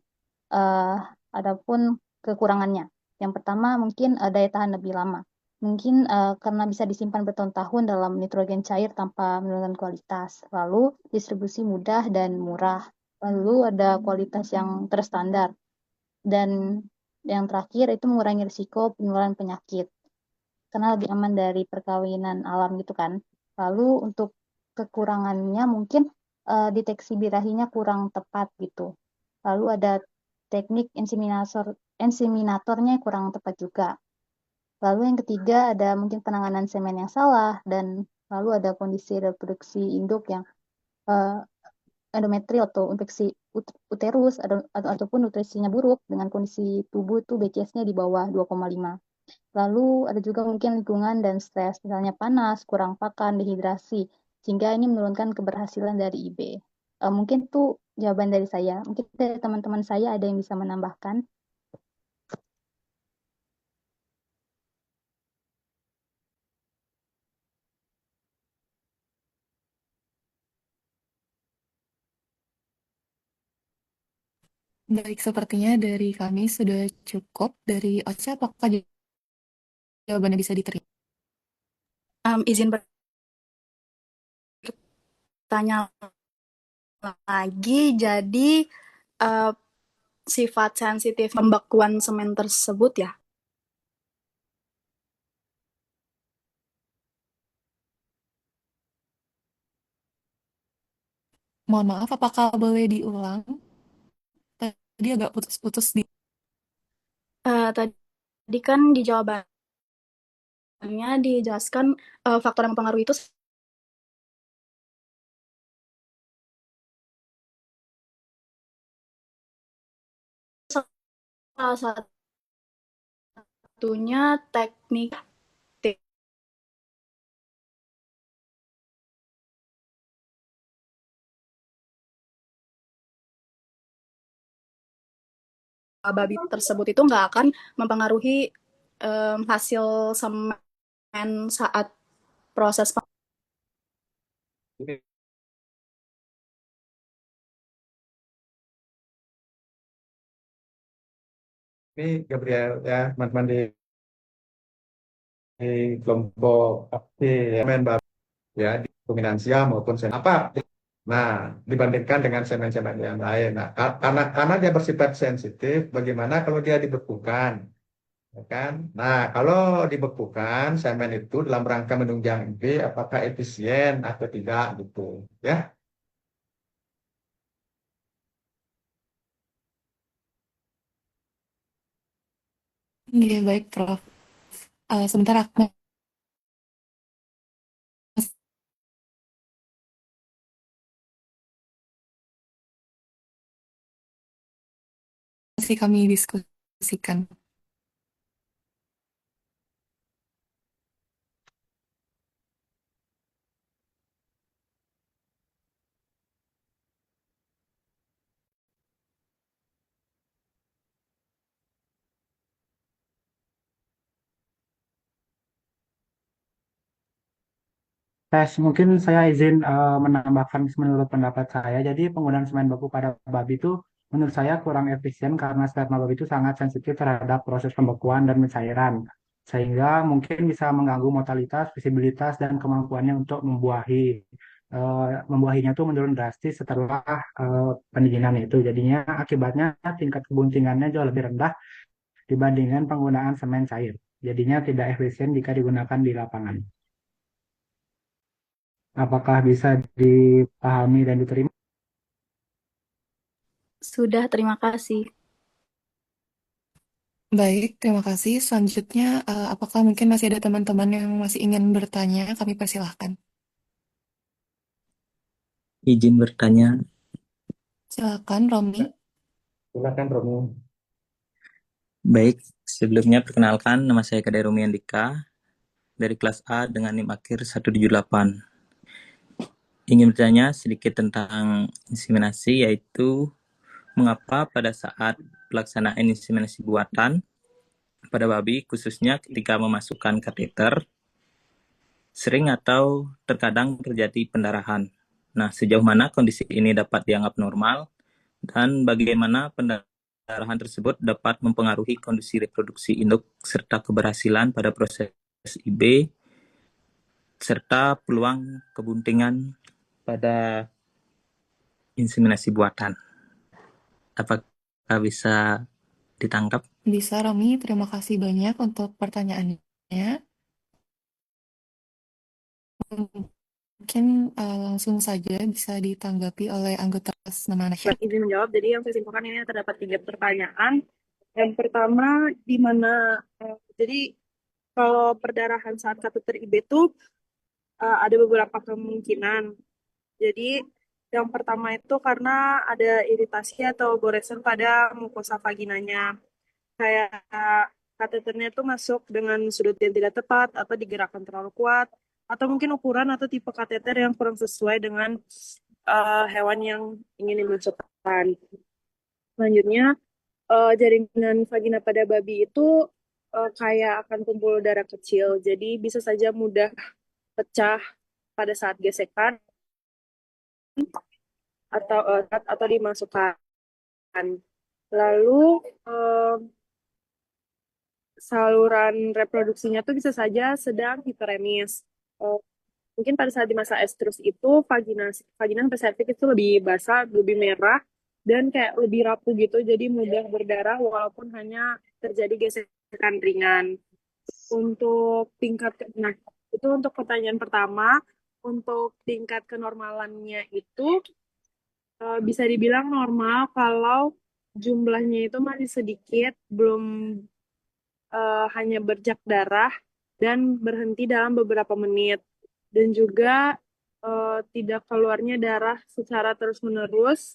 adapun kekurangannya. Yang pertama mungkin daya tahan lebih lama. Mungkin karena bisa disimpan bertahun-tahun dalam nitrogen cair tanpa menurunkan kualitas. Lalu distribusi mudah dan murah. Lalu ada kualitas yang terstandar. Dan yang terakhir itu mengurangi risiko penularan penyakit. Karena lebih aman dari perkawinan alam gitu kan. Lalu untuk kekurangannya mungkin deteksi birahinya kurang tepat gitu. Lalu ada teknik inseminatornya kurang tepat juga. Lalu yang ketiga ada mungkin penanganan semen yang salah dan lalu ada kondisi reproduksi induk yang uh, endometrial atau infeksi uterus ataupun nutrisinya buruk dengan kondisi tubuh itu BCS-nya di bawah 2,5. Lalu ada juga mungkin lingkungan dan stres, misalnya panas, kurang pakan, dehidrasi, sehingga ini menurunkan keberhasilan dari IB. Mungkin itu jawaban dari saya. Mungkin dari teman-teman saya ada yang bisa menambahkan. Baik, sepertinya dari kami sudah cukup. Dari Ocha, apakah jawabannya bisa diterima? Izin bertanya lagi, jadi sifat sensitif pembekuan semen tersebut ya? Mohon maaf, apakah boleh diulang? Tadi agak putus-putus di... Tadi kan di jawabannya dijelaskan faktor yang mempengaruhi itu salah satunya teknik babi tersebut itu nggak akan mempengaruhi hasil semen saat proses Ini, ini Gabriel ya, teman-teman di kelompok APT ya, semen babi ya, di dominansia maupun semen apa. Nah, dibandingkan dengan semen-semen yang lain. Nah, karena dia bersifat sensitif, bagaimana kalau dia dibekukan? Ya kan? Nah, kalau dibekukan, semen itu dalam rangka menunjang IB, apakah efisien atau tidak gitu, ya? Iya, baik, Prof. Sebentar aku masih kami diskusikan. Tes, mungkin saya izin menambahkan menurut pendapat saya. Jadi penggunaan semen beku pada babi itu menurut saya kurang efisien karena sperma babi itu sangat sensitif terhadap proses pembekuan dan pencairan. Sehingga mungkin bisa mengganggu mortalitas, visibilitas, dan kemampuannya untuk membuahi. Membuahinya itu menurun drastis setelah pendinginan itu. Jadinya akibatnya tingkat kebuntingannya jauh lebih rendah dibandingkan penggunaan semen cair. Jadinya tidak efisien jika digunakan di lapangan. Apakah bisa dipahami dan diterima? Sudah, terima kasih. Baik, terima kasih. Selanjutnya, apakah mungkin masih ada teman-teman yang masih ingin bertanya? Kami persilahkan. Izin bertanya. Silakan, Romi. Silakan Romi. Baik, sebelumnya perkenalkan nama saya Kadai Romi Andika dari kelas A dengan NIM akhir 178. Ingin bertanya sedikit tentang inseminasi, yaitu mengapa pada saat pelaksanaan inseminasi buatan pada babi, khususnya ketika memasukkan kateter, sering atau terkadang terjadi pendarahan. Nah, sejauh mana kondisi ini dapat dianggap normal dan bagaimana pendarahan tersebut dapat mempengaruhi kondisi reproduksi induk serta keberhasilan pada proses IB serta peluang kebuntingan pada inseminasi buatan. Apakah bisa ditangkap? Bisa, Romi. Terima kasih banyak untuk pertanyaannya. Mungkin langsung saja bisa ditanggapi oleh anggota nama Nasya. Izin menjawab, jadi yang saya simpulkan ini terdapat 3 pertanyaan. Yang pertama, di mana, jadi kalau perdarahan saat kateter IB itu ada beberapa kemungkinan. Jadi yang pertama itu karena ada iritasi atau goresan pada mukosa vaginanya. Kayak kateternya itu masuk dengan sudut yang tidak tepat atau digerakkan terlalu kuat, atau mungkin ukuran atau tipe kateter yang kurang sesuai dengan hewan yang ingin dimasukkan. Selanjutnya, jaringan vagina pada babi itu kayak akan kumpul darah kecil, jadi bisa saja mudah pecah pada saat gesekan atau dimasukkan. Lalu saluran reproduksinya tuh bisa saja sedang hiperemis. Mungkin pada saat di masa estrus itu vagina sampai cervix itu lebih basah, lebih merah, dan kayak lebih rapuh gitu, jadi mudah berdarah walaupun hanya terjadi gesekan ringan. Untuk tingkat, nah itu untuk pertanyaan pertama. Untuk tingkat kenormalannya itu bisa dibilang normal kalau jumlahnya itu masih sedikit, belum hanya berjak darah dan berhenti dalam beberapa menit, dan juga tidak keluarnya darah secara terus-menerus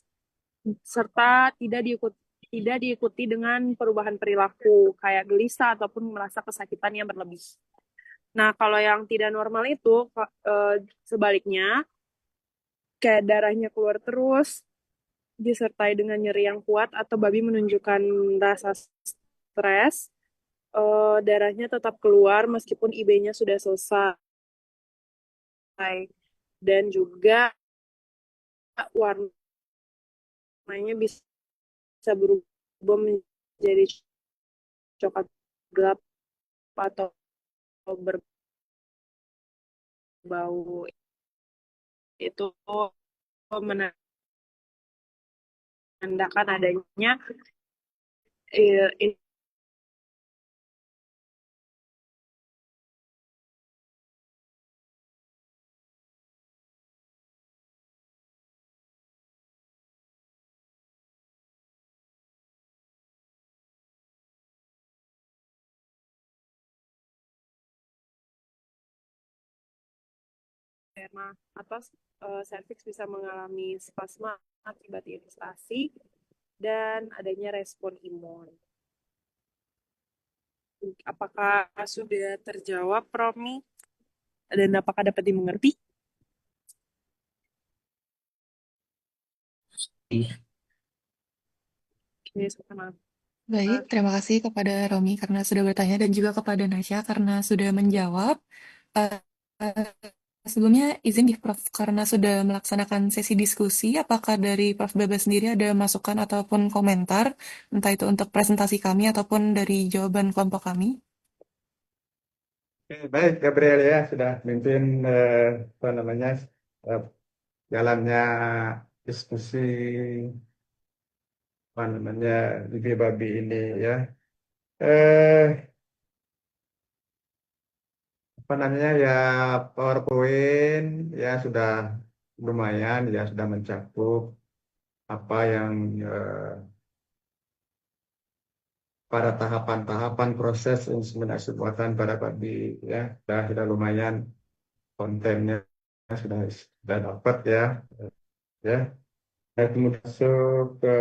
serta tidak diikuti dengan perubahan perilaku kayak gelisah ataupun merasa kesakitan yang berlebih. Nah, kalau yang tidak normal itu sebaliknya, kayak darahnya keluar terus disertai dengan nyeri yang kuat atau babi menunjukkan rasa stres, darahnya tetap keluar meskipun IB-nya sudah selesai, dan juga warnanya bisa berubah menjadi coklat gelap atau berbau. Itu menandakan adanya sperma atau cervix bisa mengalami spasma akibat iritasi, dan adanya respon imun. Apakah sudah terjawab, Romi? Dan apakah dapat dimengerti? Iya. Oke, sama. Baik, terima kasih kepada Romi karena sudah bertanya dan juga kepada Nasya karena sudah menjawab. Eh, eh, Sebelumnya izin di Prof karena sudah melaksanakan sesi diskusi, apakah dari Prof Bebas sendiri ada masukan ataupun komentar, entah itu untuk presentasi kami ataupun dari jawaban kelompok kami? Oke, baik, Gabriel ya sudah mimpin apa namanya jalannya diskusi apa namanya di babi ini ya. Eh, apa namanya ya PowerPoint ya sudah lumayan ya sudah mencakup apa yang pada tahapan-tahapan proses inseminasi buatan pada babi ya sudah lumayan kontennya sudah dapat ya ya. Nah, kemudian masuk ke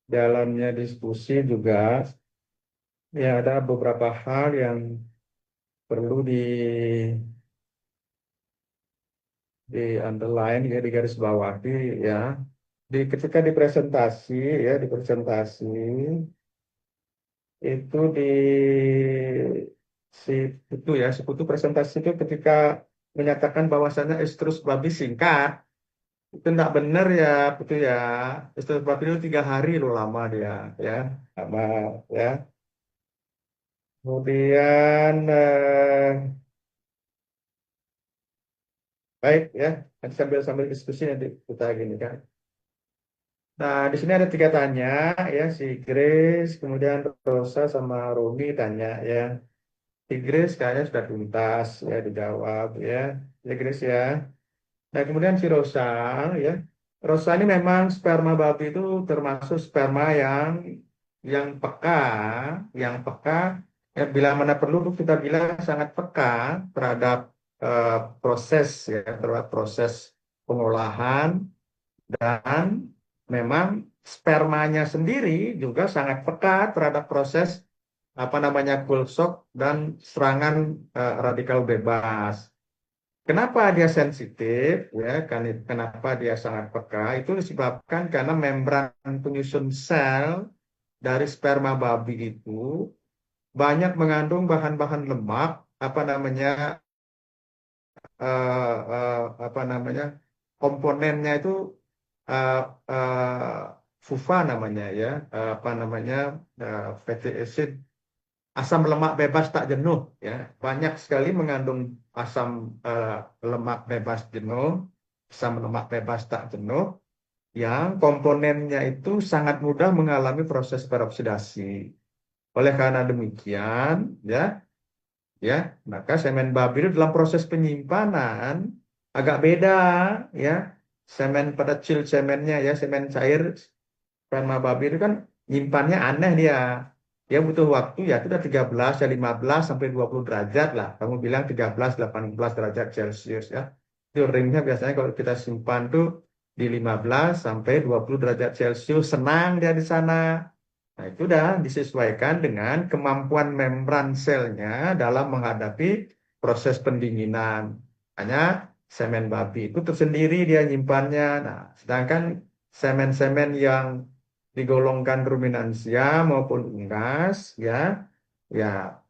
dalamnya diskusi juga ya ada beberapa hal yang perlu di underline ya di garis bawahi ya ketika dipresentasi ya dipresentasi itu si itu ya sekutu presentasi itu ketika menyatakan bahwasannya estrus babi singkat itu enggak benar ya itu ya estrus babi itu 3 hari loh lama dia ya lama ya kemudian baik ya nanti sambil diskusi nanti kita gini kan. Nah, di sini ada 3 tanya ya, si Grace, kemudian Rosa sama Romi tanya ya. Si Grace kayaknya sudah tuntas ya dijawab ya. Ya Grace ya. Nah, kemudian si Rosa ya. Rosa ini memang sperma babi itu termasuk sperma yang peka, yang peka ya bila mana perlu kita bilang sangat peka terhadap proses ya, terhadap proses pengolahan dan memang spermanya sendiri juga sangat peka terhadap proses apa namanya shock dan serangan radikal bebas. Kenapa dia sensitif? Ya, kenapa dia sangat peka? Itu disebabkan karena membran penyusun sel dari sperma babi itu banyak mengandung bahan-bahan lemak, apa namanya komponennya itu uh, FUFA namanya ya, apa namanya fatty acid, asam lemak bebas tak jenuh ya, banyak sekali mengandung asam lemak bebas jenuh, asam lemak bebas tak jenuh, yang komponennya itu sangat mudah mengalami proses peroksidasi. Oleh karena demikian, ya, maka semen babi itu dalam proses penyimpanan agak beda ya. Semen pada chill semennya ya, semen cair sperma babi itu kan nyimpannya aneh dia. Dia butuh waktu ya itu udah 13 ya 15 sampai 20 derajat lah. Kamu bilang 13 18 derajat Celcius ya. Itu ringnya biasanya kalau kita simpan tuh di 15 sampai 20 derajat Celcius, senang dia di sana. Nah, itu udah disesuaikan dengan kemampuan membran selnya dalam menghadapi proses pendinginan. Hanya semen babi itu tersendiri dia nyimpannya. Nah, sedangkan semen-semen yang digolongkan ruminansia maupun unggas, ya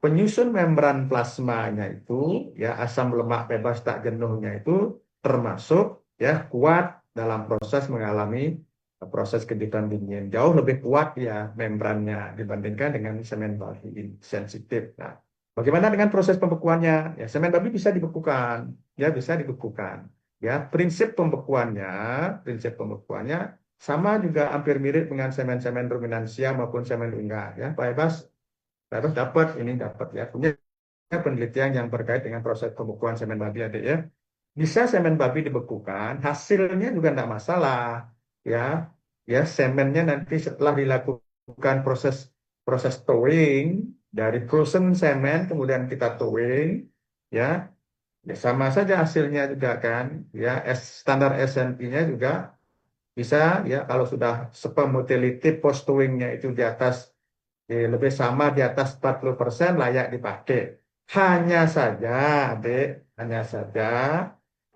penyusun membran plasmanya itu, ya asam lemak bebas tak jenuhnya itu termasuk ya kuat dalam proses mengalami proses kehidupan dingin jauh lebih kuat ya membrannya dibandingkan dengan semen babi sensitif. Nah, bagaimana dengan proses pembekuannya? Ya, semen babi bisa dibekukan, ya bisa dibekukan. Ya, prinsip pembekuannya sama juga hampir mirip dengan semen-semen ruminansia maupun semen unggas. Ya, Pak Ebas dapat ya punya penelitian yang terkait dengan proses pembekuan semen babi adik ya. Bisa semen babi dibekukan, hasilnya juga tidak masalah ya. Ya, semennya nanti setelah dilakukan proses towing dari frozen semen kemudian kita towing ya, ya sama saja hasilnya juga kan ya, standar SMP-nya juga bisa ya kalau sudah sperm motility post-towing-nya itu di atas lebih sama di atas 40% layak dipakai. Hanya saja, Adik, hanya saja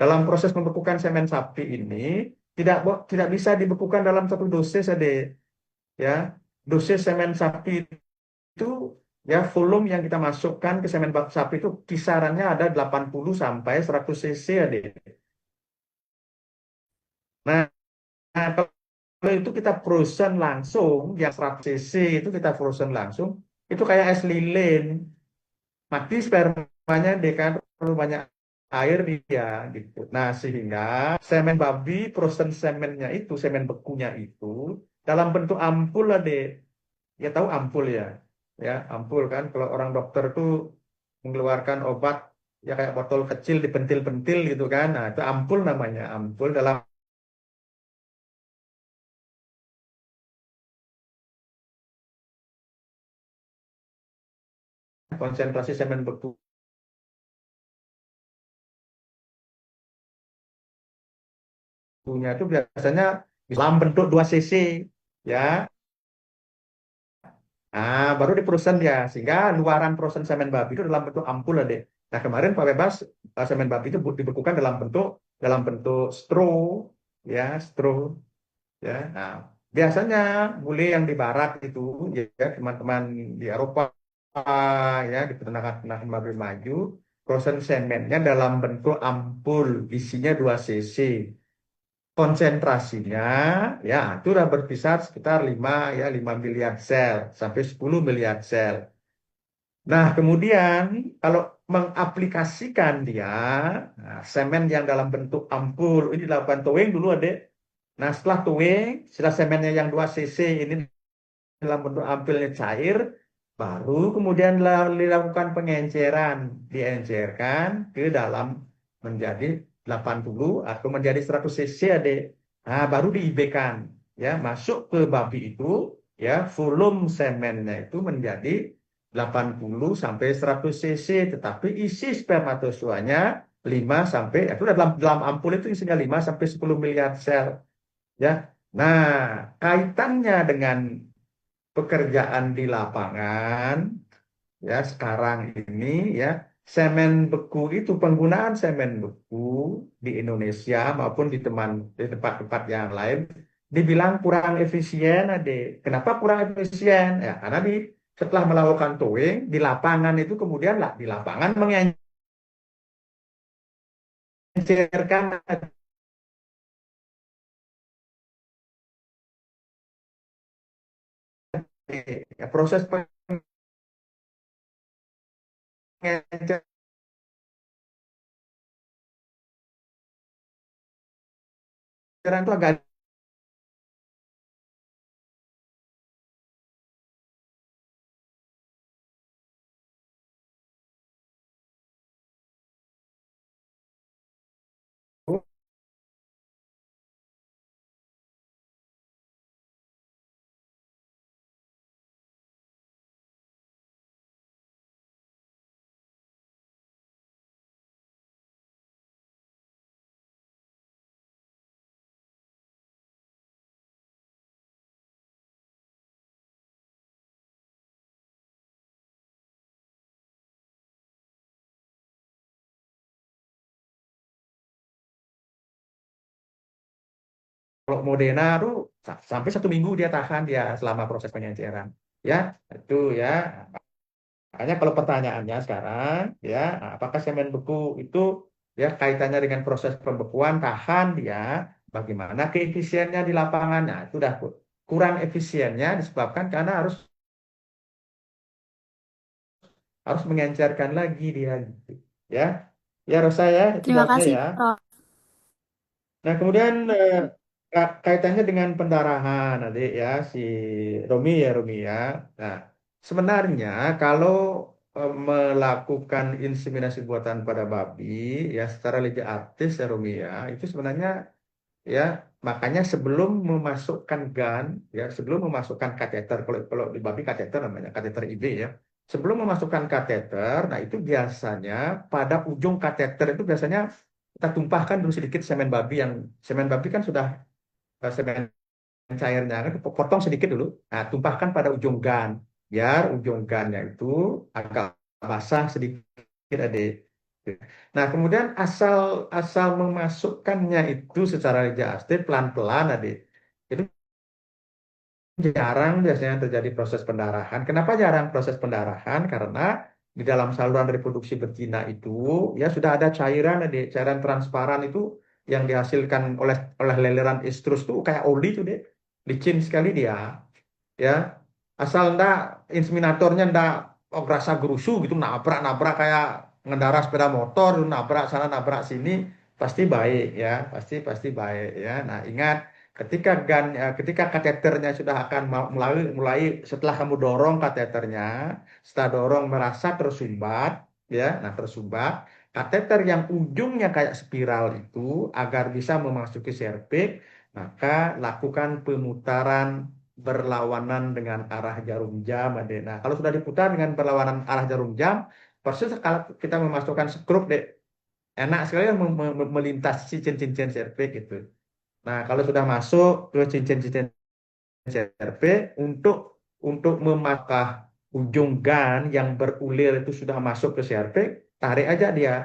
dalam proses membekukan semen sapi ini tidak bisa dibekukan dalam satu dosis, Adik. Ya, dosis semen sapi itu ya volume yang kita masukkan ke semen sapi itu kisarannya ada 80 sampai 100 cc, Adik. Nah, kalau itu kita frozen langsung, yang 100 cc itu kita frozen langsung, itu kayak es lilin. Mati spermanya deh kan, perlu banyak air dia gitu. Nah, sehingga semen babi, frozen semennya itu, semen bekunya itu, dalam bentuk ampul lah deh. Ya tahu ampul ya. Ya, ampul kan. Kalau orang dokter tuh mengeluarkan obat, ya kayak botol kecil dipentil-pentil gitu kan. Nah, itu ampul namanya. Ampul dalam konsentrasi semen beku punya itu biasanya dalam bentuk 2 cc ya. Nah, baru di frozen ya, sehingga luaran frozen semen babi itu dalam bentuk ampul lah deh. Nah, kemarin Pak Bebas semen babi itu dibekukan dalam bentuk straw ya, straw ya. Nah, biasanya bule yang di barat itu ya teman-teman di Eropa ya di peternakan babi maju, frozen semennya dalam bentuk ampul, isinya 2 cc. Konsentrasinya ya itu udah berkisar sekitar 5 miliar sel sampai 10 miliar sel. Nah, kemudian kalau mengaplikasikan dia semen yang dalam bentuk ampul ini dilakukan towing dulu, Adek. Nah, setelah towing, setelah semennya yang 2 cc ini dalam bentuk ampulnya cair, baru kemudian dilakukan pengenceran, diencerkan ke dalam menjadi 80 atau menjadi 100 cc, Adik. Nah, baru diibekan ya, masuk ke babi itu ya, volume semennya itu menjadi 80 sampai 100 cc, tetapi isi spermatozoanya 5 sampai itu dalam ampul itu isinya 5 sampai 10 miliar sel ya. Nah, kaitannya dengan pekerjaan di lapangan ya sekarang ini ya, semen beku itu, penggunaan semen beku di Indonesia maupun di tempat-tempat yang lain dibilang kurang efisien, Adik. Kenapa kurang efisien? Ya karena setelah melakukan towing di lapangan itu kemudian lah di lapangan mengencerkan, ya, proses pengenceran itu agak kalau Modena tuh sampai 1 minggu dia tahan dia selama proses pengenceran. Ya, itu ya. Makanya kalau pertanyaannya sekarang, ya, apakah semen beku itu ya kaitannya dengan proses pembekuan tahan dia, bagaimana keefisiennya di lapangan? Nah, itu udah kurang efisiennya disebabkan karena harus mengencerkan lagi dia, gitu. Ya, ya Rosa ya, itu Terima jawabnya kasih, ya. Prof. Nah, kemudian kaitannya dengan pendarahan, adik ya, si Romi ya, Romi ya. Nah, sebenarnya kalau melakukan inseminasi buatan pada babi, ya secara lebih artis ya, Romi ya, itu sebenarnya ya, makanya sebelum memasukkan GAN, ya sebelum memasukkan kateter, kalau di babi kateter namanya, kateter IB ya. Sebelum memasukkan kateter, nah itu biasanya pada ujung kateter itu biasanya kita tumpahkan dulu sedikit semen babi kan sudah semen cairnya kan potong sedikit dulu. Nah, tumpahkan pada ujung gun biar ujung gunnya itu agak basah sedikit, Adik. Nah, kemudian asal asal memasukkannya itu secara just pelan-pelan, Adik. Itu jarang biasanya terjadi proses pendarahan. Kenapa jarang proses pendarahan? Karena di dalam saluran reproduksi betina itu ya sudah ada cairan, Adik. Cairan transparan itu yang dihasilkan oleh leleran estrus tuh kayak oli tuh, Dek. Licin sekali dia, ya. Asal ndak inseminatornya ndak gerasa gerusu gitu, nabrak-nabrak kayak ngendara sepeda motor, nabrak sana nabrak sini, pasti baik ya, pasti baik ya. Nah, ingat ketika kateternya sudah akan mulai mulai setelah kamu dorong kateternya, setelah dorong merasa tersumbat ya, nah tersumbat, kateter yang ujungnya kayak spiral itu agar bisa memasuki serviks, maka lakukan pemutaran berlawanan dengan arah jarum jam, Adik. Nah, kalau sudah diputar dengan berlawanan arah jarum jam, persis kalau kita memasukkan skrup, Dek. Enak sekali ya melintasi cincin-cincin serviks itu. Nah, kalau sudah masuk ke cincin-cincin CRP untuk memakai ujung gun yang berulir itu sudah masuk ke CRP, tarik aja dia.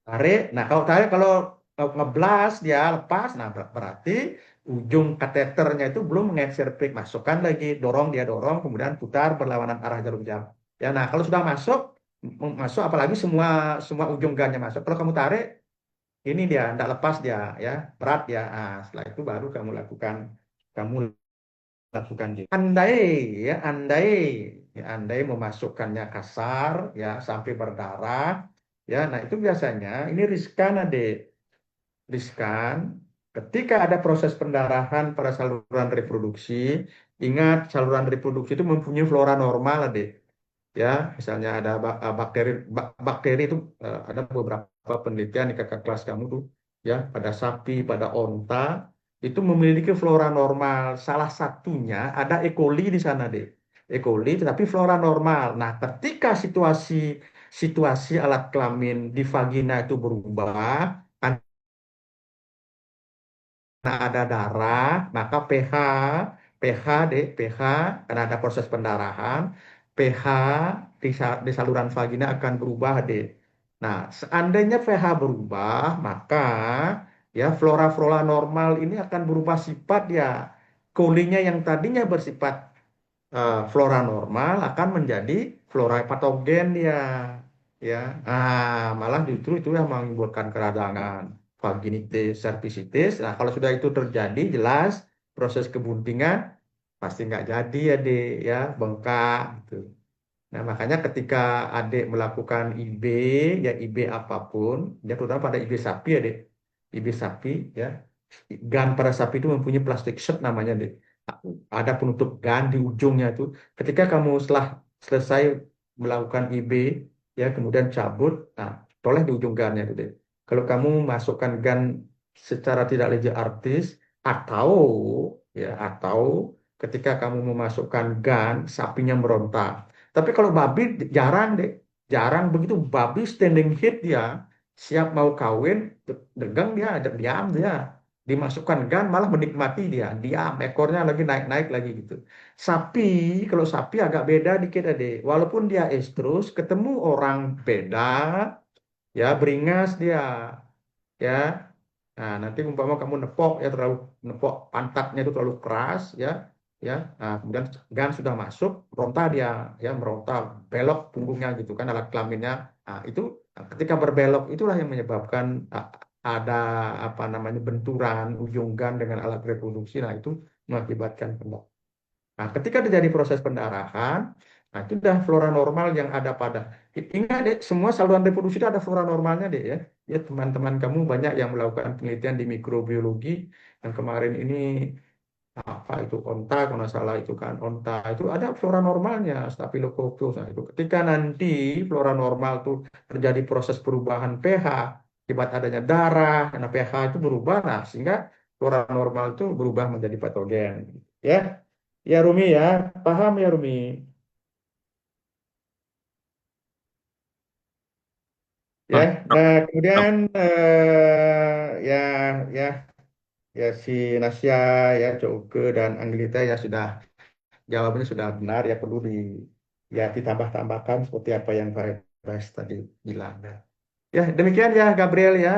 Tarik. Nah, kalau ngeblas dia lepas, nah berarti ujung kateternya itu belum mengenai CRP. Masukkan lagi, dorong dia dorong, kemudian putar berlawanan arah jarum jam. Ya, nah kalau sudah masuk apalagi semua semua ujung gunnya masuk. Kalau kamu tarik, ini dia, tidak lepas dia, ya berat ya. Nah, setelah itu baru kamu lakukan gitu. Andai memasukkannya kasar ya sampai berdarah ya. Nah, itu biasanya ini riskan, Adik. Riskan ketika ada proses pendarahan pada saluran reproduksi. Ingat, saluran reproduksi itu mempunyai flora normal, Adik. Ya, misalnya ada bakteri itu ada beberapa penelitian di kakak kelas kamu tuh ya, pada sapi, pada onta itu memiliki flora normal. Salah satunya ada E. coli di sana, deh. E. coli tetapi flora normal. Nah, ketika situasi alat kelamin di vagina itu berubah, karena ada darah, maka pH karena ada proses pendarahan, pH di saluran vagina akan berubah, deh. Nah, seandainya pH berubah, maka ya flora-flora normal ini akan berubah sifat ya. Kolinya yang tadinya bersifat flora normal akan menjadi flora patogen ya, ya. Malah justru itu yang menimbulkan keradangan vaginitis, cervicitis. Nah, kalau sudah itu terjadi, jelas proses kebuntingan pasti nggak jadi ya, Dek, ya, bengkak gitu. Nah, makanya ketika adik melakukan IB, ya IB apapun, ya terutama pada IB sapi ya, Dek. IB sapi, ya. Gan pada sapi itu mempunyai plastik sheet namanya, Dek. Ada penutup gan di ujungnya itu. Ketika kamu setelah selesai melakukan IB, ya kemudian cabut, nah, toleh di ujung gannya itu, Dek. Kalau kamu masukkan gan secara tidak legis artis, atau atau ketika kamu memasukkan gan, sapinya meronta. Tapi kalau babi jarang, Dek. Jarang begitu babi standing head dia, siap mau kawin, degang dia, diam dia. Dimasukkan gan malah menikmati dia, diam, ekornya lagi naik-naik lagi gitu. Sapi, kalau sapi agak beda dikit, Dek. Walaupun dia estrus, ketemu orang beda, ya beringas dia, ya. Nah, nanti umpama kamu nepok ya terlalu nepok pantatnya itu terlalu keras ya, ya. Nah, kemudian gan sudah masuk, meronta dia, ya meronta, belok punggungnya gitu kan alat kelaminnya. Nah, itu ketika berbelok itulah yang menyebabkan ada apa namanya benturan ujung gan dengan alat reproduksi. Nah, itu mengakibatkan pendarahan. Nah, ketika terjadi proses pendarahan, nah itu udah flora normal yang ada pada. Ingat, deh, semua saluran reproduksi itu ada flora normalnya, deh, ya. Ya, teman-teman kamu banyak yang melakukan penelitian di mikrobiologi yang kemarin ini apa itu onta, kalau nggak salah itu kan onta itu ada flora normalnya, Staphylococcus. Nah, itu ketika nanti flora normal itu terjadi proses perubahan pH akibat adanya darah, karena pH itu berubah, nah sehingga flora normal itu berubah menjadi patogen. Ya. Ya Rumi ya, paham ya Rumi. Ya, Ah, nah dok. kemudian ya ya ya si Nasya, ya Couke dan Angelita ya sudah jawabannya sudah benar, ya perlu ya ditambah-tambahkan seperti apa yang Pak Ebas tadi bilang. Ya. Ya, demikian ya Gabriel ya,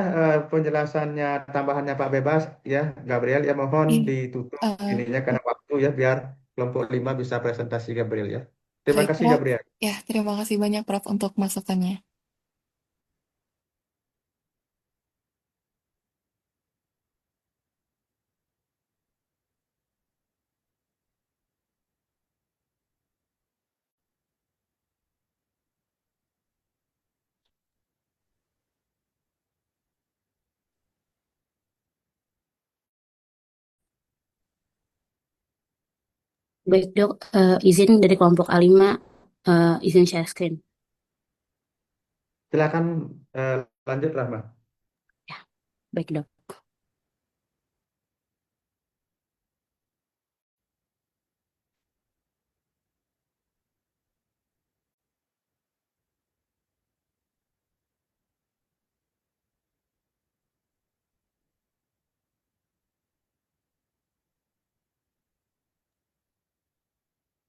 penjelasannya tambahannya Pak Bebas ya Gabriel, ya mohon Ini, ditutup eh, ininya karena waktu ya, biar kelompok 5 bisa presentasi Gabriel ya. Terima baik kasih Prof. Gabriel. Ya, terima kasih banyak Prof untuk masukannya. Baik dok, izin dari kelompok A5, izin share screen. Silakan lanjut Rahma. Ya, baik dok.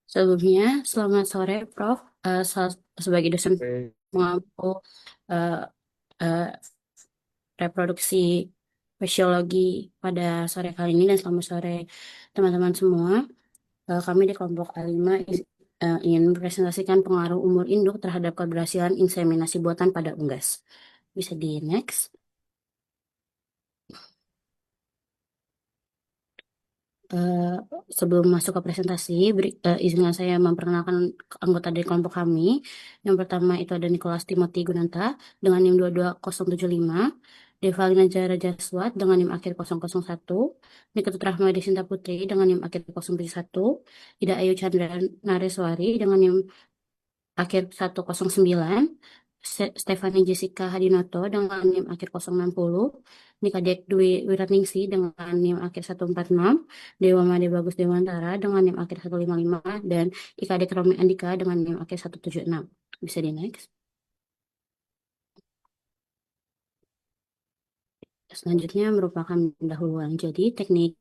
Sebelumnya, selamat sore Prof. Sebagai dosen Oke. pengampu eh, eh, reproduksi fisiologi pada sore kali ini, dan selamat sore teman-teman semua. Kami di kelompok A5 ingin mempresentasikan pengaruh umur induk terhadap keberhasilan inseminasi buatan pada unggas. Bisa di next. Eh, Sebelum masuk ke presentasi, izinkan saya memperkenalkan anggota dari kelompok kami. Yang pertama itu ada Nicholas Timothy Gunanta dengan NIM 22075, Devalina Jara Jaswat dengan NIM akhir 001, Nikita Rahmadi Sinta Putri dengan NIM akhir 071, Ida Ayu Chandra Nareswari dengan NIM akhir 109, Stefani Jessica Hadinoto dengan NIM akhir 060, Nika Dek Dwi Wiratningsi dengan NIM akhir 146, Dewa Made Bagus Dewantara dengan NIM akhir 155, dan Ika Dek Romi Andika dengan NIM akhir 176. Bisa di next. Selanjutnya merupakan pendahuluan. Jadi teknik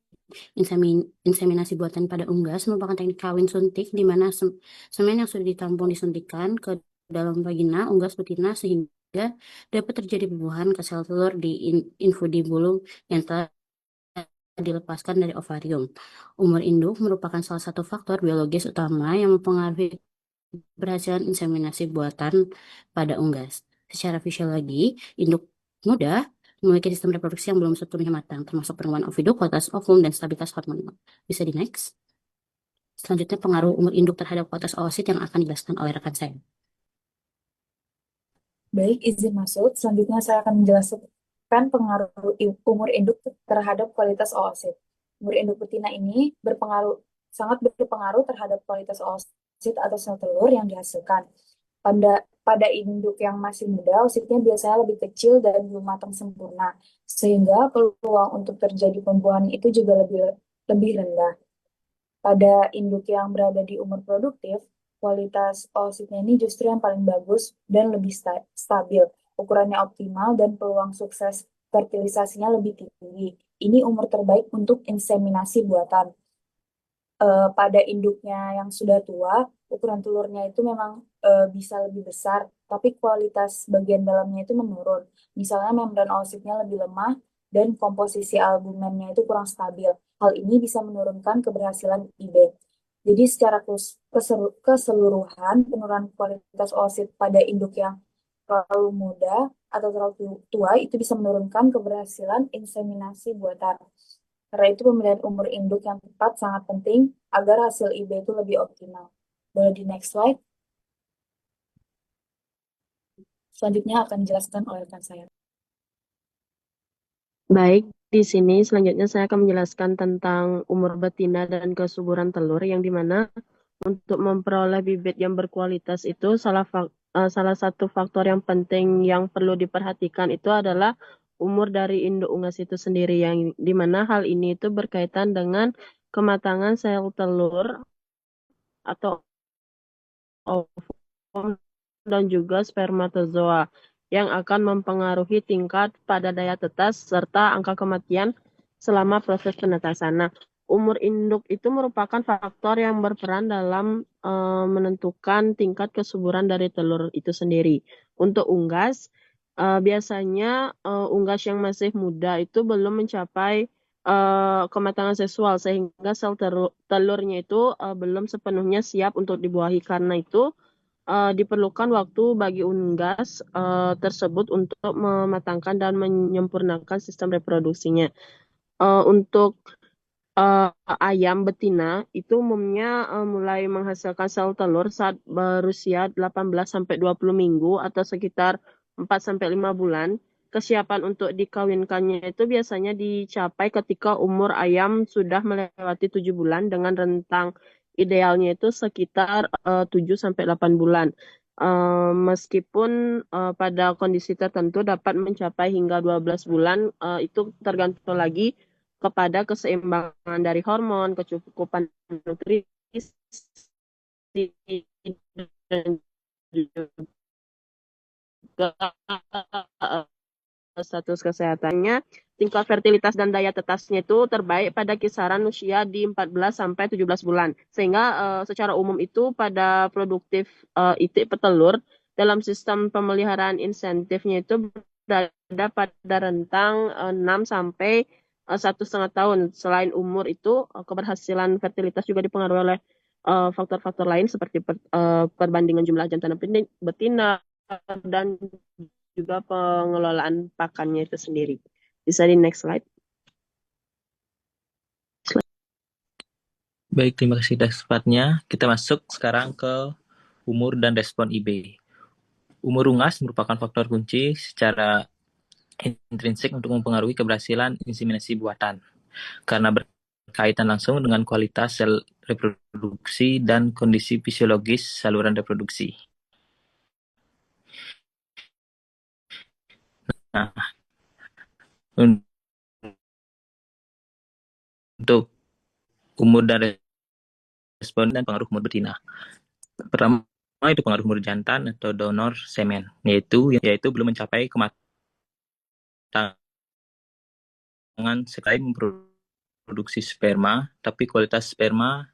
inseminasi buatan pada unggas merupakan teknik kawin suntik di mana semen yang sudah ditampung disuntikkan ke dalam vagina unggas betina sehingga dapat terjadi pembuahan ke sel telur di infundibulum yang telah dilepaskan dari ovarium. Umur induk merupakan salah satu faktor biologis utama yang mempengaruhi keberhasilan inseminasi buatan pada unggas. Secara fisiologi, induk muda memiliki sistem reproduksi yang belum sepenuhnya matang, termasuk penurunan ovidu, kualitas ovum, dan stabilitas hormonal. Bisa di next. Selanjutnya, pengaruh umur induk terhadap kualitas oosit yang akan dijelaskan oleh rekan saya. Baik, izin masuk. Selanjutnya saya akan menjelaskan pengaruh umur induk terhadap kualitas oosit. Umur induk betina ini sangat berpengaruh terhadap kualitas oosit atau sel telur yang dihasilkan. Pada induk yang masih muda, oositnya biasanya lebih kecil dan belum matang sempurna, sehingga peluang untuk terjadi pembuahan itu juga lebih rendah. Pada induk yang berada di umur produktif, kualitas oositnya ini justru yang paling bagus dan lebih stabil. Ukurannya optimal dan peluang sukses fertilisasinya lebih tinggi. Ini umur terbaik untuk inseminasi buatan. Pada induknya yang sudah tua, ukuran telurnya itu memang bisa lebih besar, tapi kualitas bagian dalamnya itu menurun. Misalnya membran oositnya lebih lemah dan komposisi albumennya itu kurang stabil. Hal ini bisa menurunkan keberhasilan IB. Jadi secara keseluruhan, penurunan kualitas oosit pada induk yang terlalu muda atau terlalu tua itu bisa menurunkan keberhasilan inseminasi buatan. Karena itu pemilihan umur induk yang tepat sangat penting agar hasil IB itu lebih optimal. Boleh di next slide. Selanjutnya akan dijelaskan oleh rekan saya. Baik, di sini selanjutnya saya akan menjelaskan tentang umur betina dan kesuburan telur, yang dimana untuk memperoleh bibit yang berkualitas itu salah satu faktor yang penting yang perlu diperhatikan itu adalah umur dari induk unggas itu sendiri, yang dimana hal ini itu berkaitan dengan kematangan sel telur atau ovum dan juga spermatozoa yang akan mempengaruhi tingkat pada daya tetas serta angka kematian selama proses penetasan. Nah, umur induk itu merupakan faktor yang berperan dalam menentukan tingkat kesuburan dari telur itu sendiri. Untuk unggas, biasanya unggas yang masih muda itu belum mencapai kematangan seksual sehingga sel telurnya itu belum sepenuhnya siap untuk dibuahi. Karena itu diperlukan waktu bagi unggas tersebut untuk mematangkan dan menyempurnakan sistem reproduksinya. Untuk ayam betina itu umumnya mulai menghasilkan sel telur saat berusia 18-20 minggu atau sekitar 4-5 bulan. Kesiapan untuk dikawinkannya itu biasanya dicapai ketika umur ayam sudah melewati 7 bulan dengan rentang idealnya itu sekitar 7-8 bulan. Meskipun pada kondisi tertentu dapat mencapai hingga 12 bulan, itu tergantung lagi kepada keseimbangan dari hormon, kecukupan nutrisi, dan juga status kesehatannya. Tingkat fertilitas dan daya tetasnya itu terbaik pada kisaran usia di 14-17 bulan. Sehingga secara umum itu pada produktif itik petelur dalam sistem pemeliharaan insentifnya itu berada pada rentang 6 sampai 1,5 tahun. Selain umur itu, keberhasilan fertilitas juga dipengaruhi oleh faktor-faktor lain seperti perbandingan jumlah jantan dan betina dan juga pengelolaan pakannya itu sendiri. Bisa di next slide. Baik, terima kasih atas tempatnya. Kita masuk sekarang ke umur dan respon IB. Umur unggas merupakan faktor kunci secara intrinsik untuk mempengaruhi keberhasilan inseminasi buatan, karena berkaitan langsung dengan kualitas sel reproduksi dan kondisi fisiologis saluran reproduksi. Nah, untuk umur dan respon dan pengaruh umur betina. Pertama itu pengaruh umur jantan atau donor semen, yaitu belum mencapai kematangan sekali memproduksi sperma, tapi kualitas sperma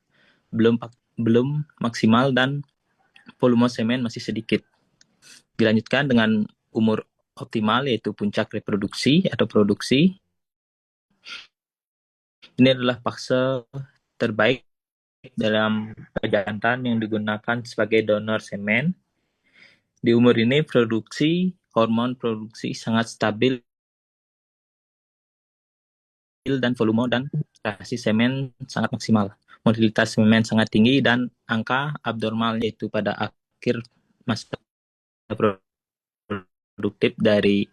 belum maksimal dan volume semen masih sedikit. Dilanjutkan dengan umur optimal, yaitu puncak reproduksi atau produksi. Ini adalah fase terbaik dalam jantan yang digunakan sebagai donor semen. Di umur ini hormon produksi sangat stabil dan volume dan konsentrasi semen sangat maksimal. Motilitas semen sangat tinggi dan angka abnormal, yaitu pada akhir masa produktif dari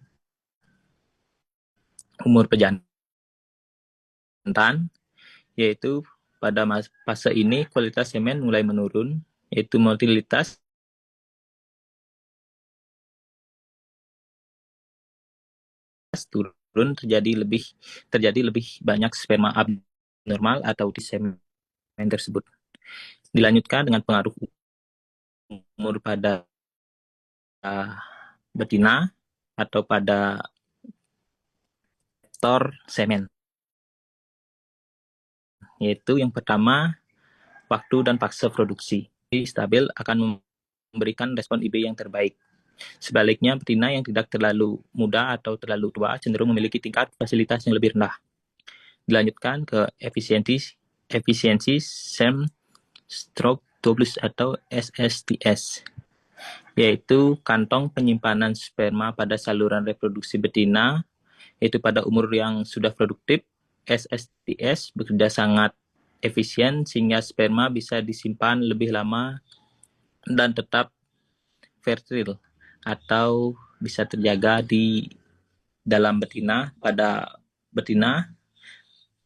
umur pejantan, yaitu pada fase ini kualitas semen mulai menurun, yaitu motilitas turun, terjadi lebih banyak sperma abnormal atau di semen tersebut. Dilanjutkan dengan pengaruh umur pada betina atau pada faktor semen, yaitu yang pertama waktu dan fase produksi. Stabil akan memberikan respon IB yang terbaik. Sebaliknya, betina yang tidak terlalu muda atau terlalu tua cenderung memiliki tingkat fasilitas yang lebih rendah. Dilanjutkan ke efisiensi sperm stroke tubules atau SSTS, yaitu kantong penyimpanan sperma pada saluran reproduksi betina, yaitu pada umur yang sudah produktif. SSTS bekerja sangat efisien sehingga sperma bisa disimpan lebih lama dan tetap fertil atau bisa terjaga di dalam betina. Pada betina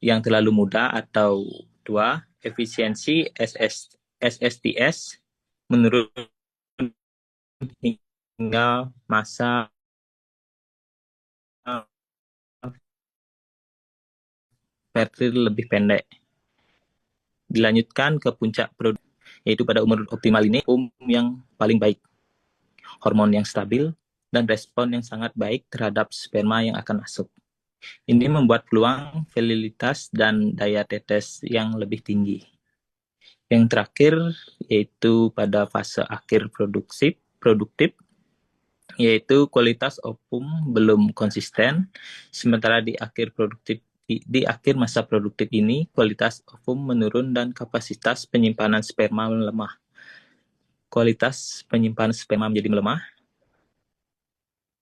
yang terlalu muda atau tua, efisiensi SSTS menurun hingga masa fertil lebih pendek. Dilanjutkan ke puncak produksi, yaitu pada umur optimal ini yang paling baik, hormon yang stabil dan respon yang sangat baik terhadap sperma yang akan masuk. Ini membuat peluang fertilitas dan daya tetes yang lebih tinggi. Yang terakhir yaitu pada fase akhir produktif, yaitu kualitas ovum belum konsisten, sementara di akhir masa produktif ini kualitas ovum menurun dan kapasitas penyimpanan sperma melemah. Kualitas penyimpanan sperma menjadi melemah.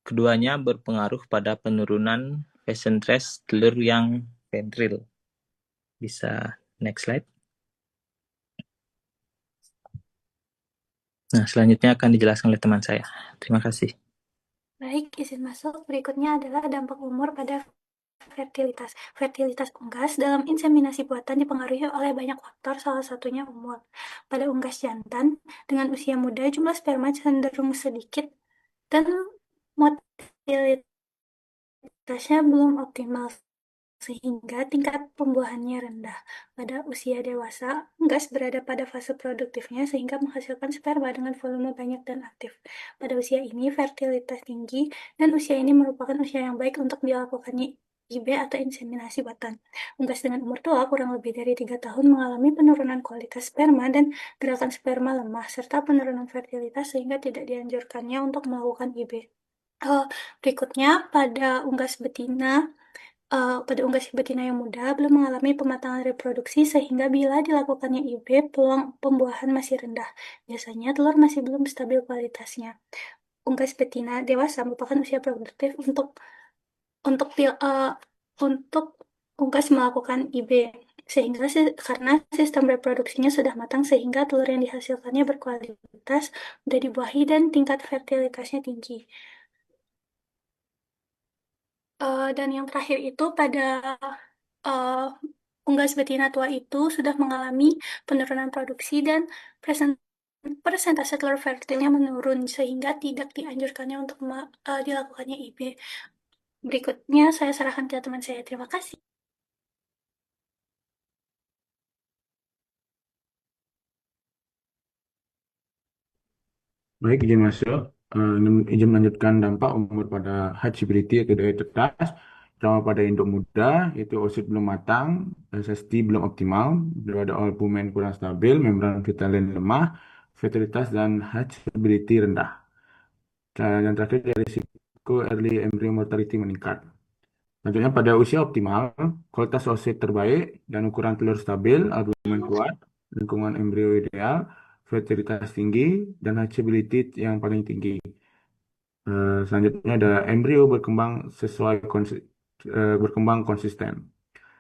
Keduanya berpengaruh pada penurunan persentage telur yang ventril. Bisa next slide. Nah, selanjutnya akan dijelaskan oleh teman saya. Terima kasih. Baik, izin masuk. Berikutnya adalah dampak umur pada fertilitas. Fertilitas unggas dalam inseminasi buatan dipengaruhi oleh banyak faktor, salah satunya umur. Pada unggas jantan, dengan usia muda, jumlah sperma cenderung sedikit dan motilitasnya belum optimal, sehingga tingkat pembuahannya rendah. Pada usia dewasa, unggas berada pada fase produktifnya sehingga menghasilkan sperma dengan volume banyak dan aktif. Pada usia ini, fertilitas tinggi, dan usia ini merupakan usia yang baik untuk dilakukannya IB atau inseminasi buatan. Unggas dengan umur tua kurang lebih dari 3 tahun mengalami penurunan kualitas sperma dan gerakan sperma lemah, serta penurunan fertilitas sehingga tidak dianjurkannya untuk melakukan IB. Berikutnya, pada unggas betina yang muda belum mengalami pematangan reproduksi sehingga bila dilakukannya IB, peluang pembuahan masih rendah. Biasanya telur masih belum stabil kualitasnya. Unggas betina dewasa merupakan usia produktif untuk unggas melakukan IB, sehingga karena sistem reproduksinya sudah matang sehingga telur yang dihasilkannya berkualitas, mudah dibuahi, dan tingkat fertilitasnya tinggi. Dan yang terakhir itu pada unggas betina tua itu sudah mengalami penurunan produksi dan persentase telur fertilnya menurun sehingga tidak dianjurkannya untuk dilakukannya IB. Berikutnya saya serahkan ke teman saya. Terima kasih. Baik, izin masuk. Izin melanjutkan dampak umur pada hatchability atau daya tetas, terutama pada induk muda, yaitu oosit belum matang, SST belum optimal, belum ada albumen kurang stabil, membran vitalin lemah, fertilitas dan hatchability rendah. Dan yang terakhir dari risiko early embryo mortality meningkat. Selanjutnya pada usia optimal, kualitas oosit terbaik dan ukuran telur stabil, albumen kuat, lingkungan embrio ideal, fertilitas tinggi, dan hatchability yang paling tinggi. Selanjutnya ada embrio berkembang konsisten.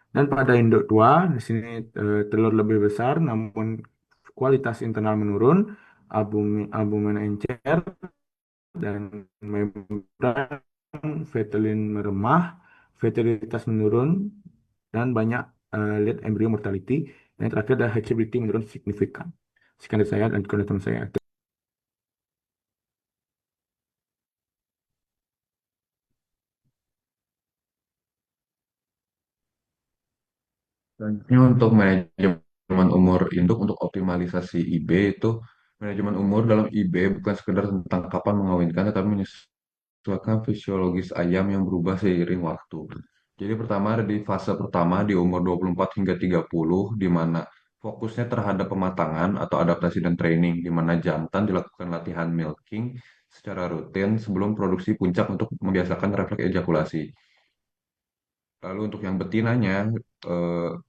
Dan pada induk tua, di sini telur lebih besar, namun kualitas internal menurun, albumen encer, dan membran vitalin meremah, fertilitas menurun, dan banyak late embryo mortality. Yang terakhir ada hatchability menurun signifikan. Sekian dari saya dan juga teman saya. Selanjutnya untuk manajemen umur induk untuk optimalisasi IB itu manajemen umur dalam IB bukan sekedar tentang kapan mengawinkan tetapi menyesuaikan fisiologis ayam yang berubah seiring waktu. Jadi pertama ada di fase pertama di umur 24 hingga 30 di mana fokusnya terhadap pematangan atau adaptasi dan training di mana jantan dilakukan latihan milking secara rutin sebelum produksi puncak untuk membiasakan refleks ejakulasi. Lalu untuk yang betinanya,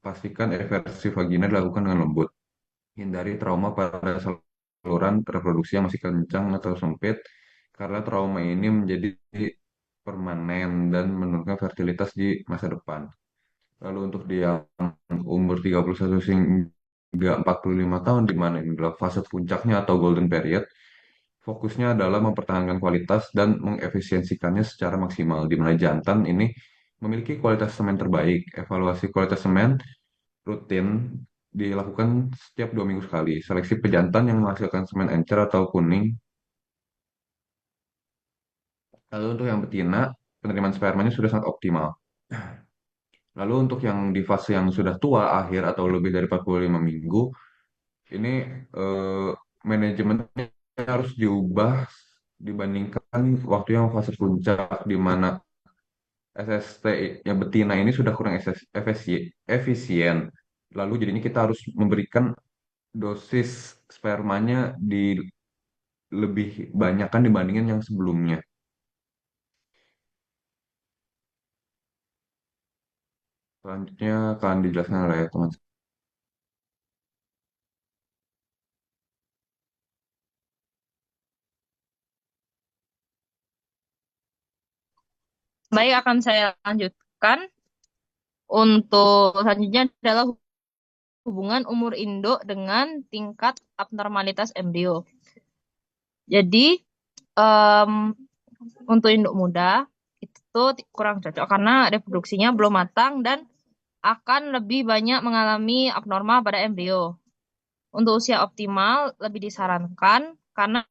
pastikan eversi vagina dilakukan dengan lembut. Hindari trauma pada saluran reproduksi yang masih kencang atau sempit, karena trauma ini menjadi permanen dan menurunkan fertilitas di masa depan. Lalu untuk di yang umur 31 hingga 45 tahun, di mana ini adalah fase puncaknya atau golden period, fokusnya adalah mempertahankan kualitas dan mengefisiensikannya secara maksimal, di mana jantan ini memiliki kualitas semen terbaik. Evaluasi kualitas semen rutin dilakukan setiap 2 minggu sekali. Seleksi pejantan yang menghasilkan semen encer atau kuning. Lalu untuk yang betina, penerimaan spermanya sudah sangat optimal. Lalu untuk yang di fase yang sudah tua, akhir atau lebih dari 45 minggu, ini manajemennya harus diubah dibandingkan waktu yang fase puncak, di mana SST yang betina ini sudah kurang efisien. Lalu jadinya kita harus memberikan dosis spermanya di lebih banyak kan dibandingin yang sebelumnya. Selanjutnya akan dijelaskan oleh teman. Baik, akan saya lanjutkan. Untuk selanjutnya adalah hubungan umur induk dengan tingkat abnormalitas embrio. Jadi, em, untuk induk muda itu kurang cocok karena reproduksinya belum matang dan akan lebih banyak mengalami abnormal pada embrio. Untuk usia optimal lebih disarankan karena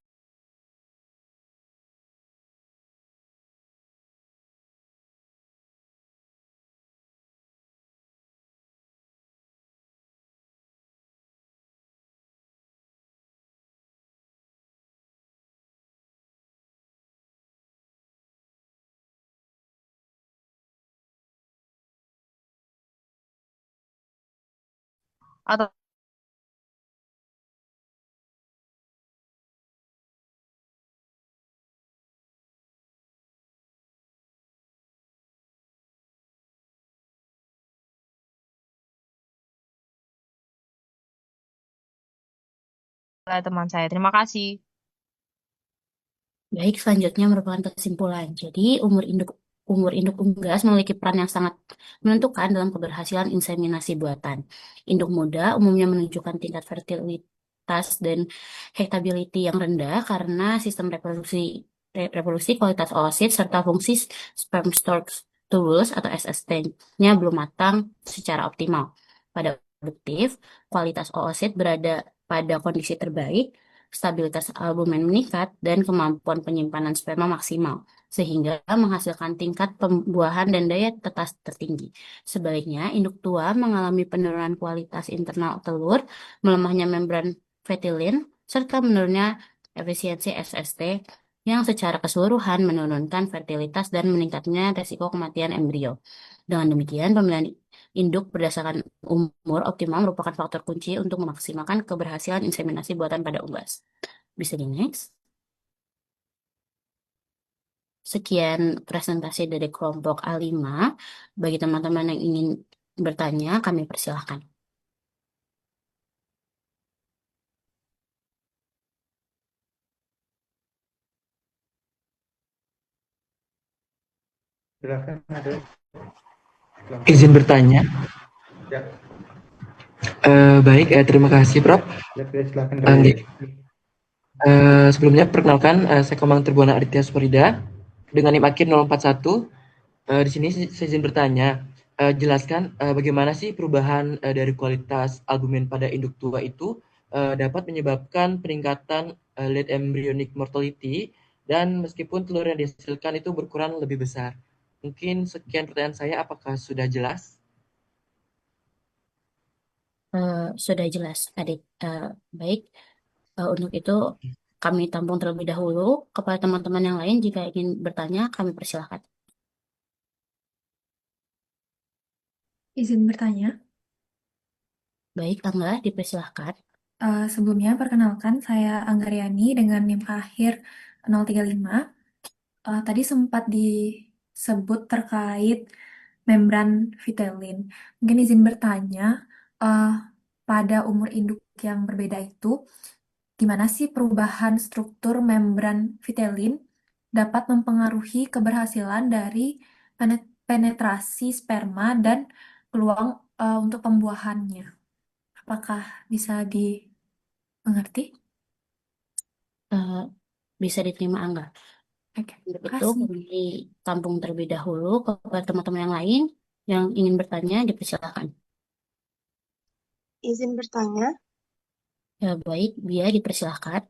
atau oleh teman saya. Terima kasih. Baik, selanjutnya merupakan kesimpulan. Jadi, umur induk unggas memiliki peran yang sangat menentukan dalam keberhasilan inseminasi buatan. Induk muda umumnya menunjukkan tingkat fertilitas dan heritability yang rendah karena sistem reproduksi kualitas oosit serta fungsi sperm storage tools atau SST-nya belum matang secara optimal. Pada produktif, kualitas oosit berada pada kondisi terbaik, stabilitas albumen meningkat, dan kemampuan penyimpanan sperma maksimal, sehingga menghasilkan tingkat pembuahan dan daya tetas tertinggi. Sebaliknya, induk tua mengalami penurunan kualitas internal telur, melemahnya membran fetilin, serta menurunnya efisiensi SST yang secara keseluruhan menurunkan fertilitas dan meningkatnya resiko kematian embrio. Dengan demikian, pemilihan induk berdasarkan umur optimal merupakan faktor kunci untuk memaksimalkan keberhasilan inseminasi buatan pada unggas. Bisa di next. Sekian presentasi dari kelompok A5. Bagi teman-teman yang ingin bertanya, kami persilahkan. Silakan ada. Izin bertanya. Ya, Baik, terima kasih Prof. ya, silakan. Sebelumnya perkenalkan, saya Komang Tribuana Aditya Suparida dengan NIM akhir 041. Di sini saya izin bertanya, jelaskan bagaimana sih perubahan dari kualitas albumin pada induk tua itu dapat menyebabkan peningkatan late embryonic mortality dan meskipun telur yang dihasilkan itu berkurang lebih besar. Mungkin sekian pertanyaan saya, apakah sudah jelas? Sudah jelas, Adit. Baik, untuk itu kami tampung terlebih dahulu. Kepada teman-teman yang lain, jika ingin bertanya, kami persilahkan. Izin bertanya. Baik, Angga, dipersilahkan. Sebelumnya, perkenalkan, saya Anggariani dengan NIM akhir 035. Tadi sempat disebut terkait membran vitelin. Mungkin izin bertanya, uh, pada umur induk yang berbeda itu, gimana sih perubahan struktur membran vitelin dapat mempengaruhi keberhasilan dari penetrasi sperma dan peluang untuk pembuahannya? Apakah bisa dimengerti? Bisa diterima, Angga. Oke, Untuk itu, kasih. kami tampung terlebih dahulu. Kepada teman-teman yang lain yang ingin bertanya, dipersilakan. Izin bertanya. Ya, baik, Bia, dipersilahkan.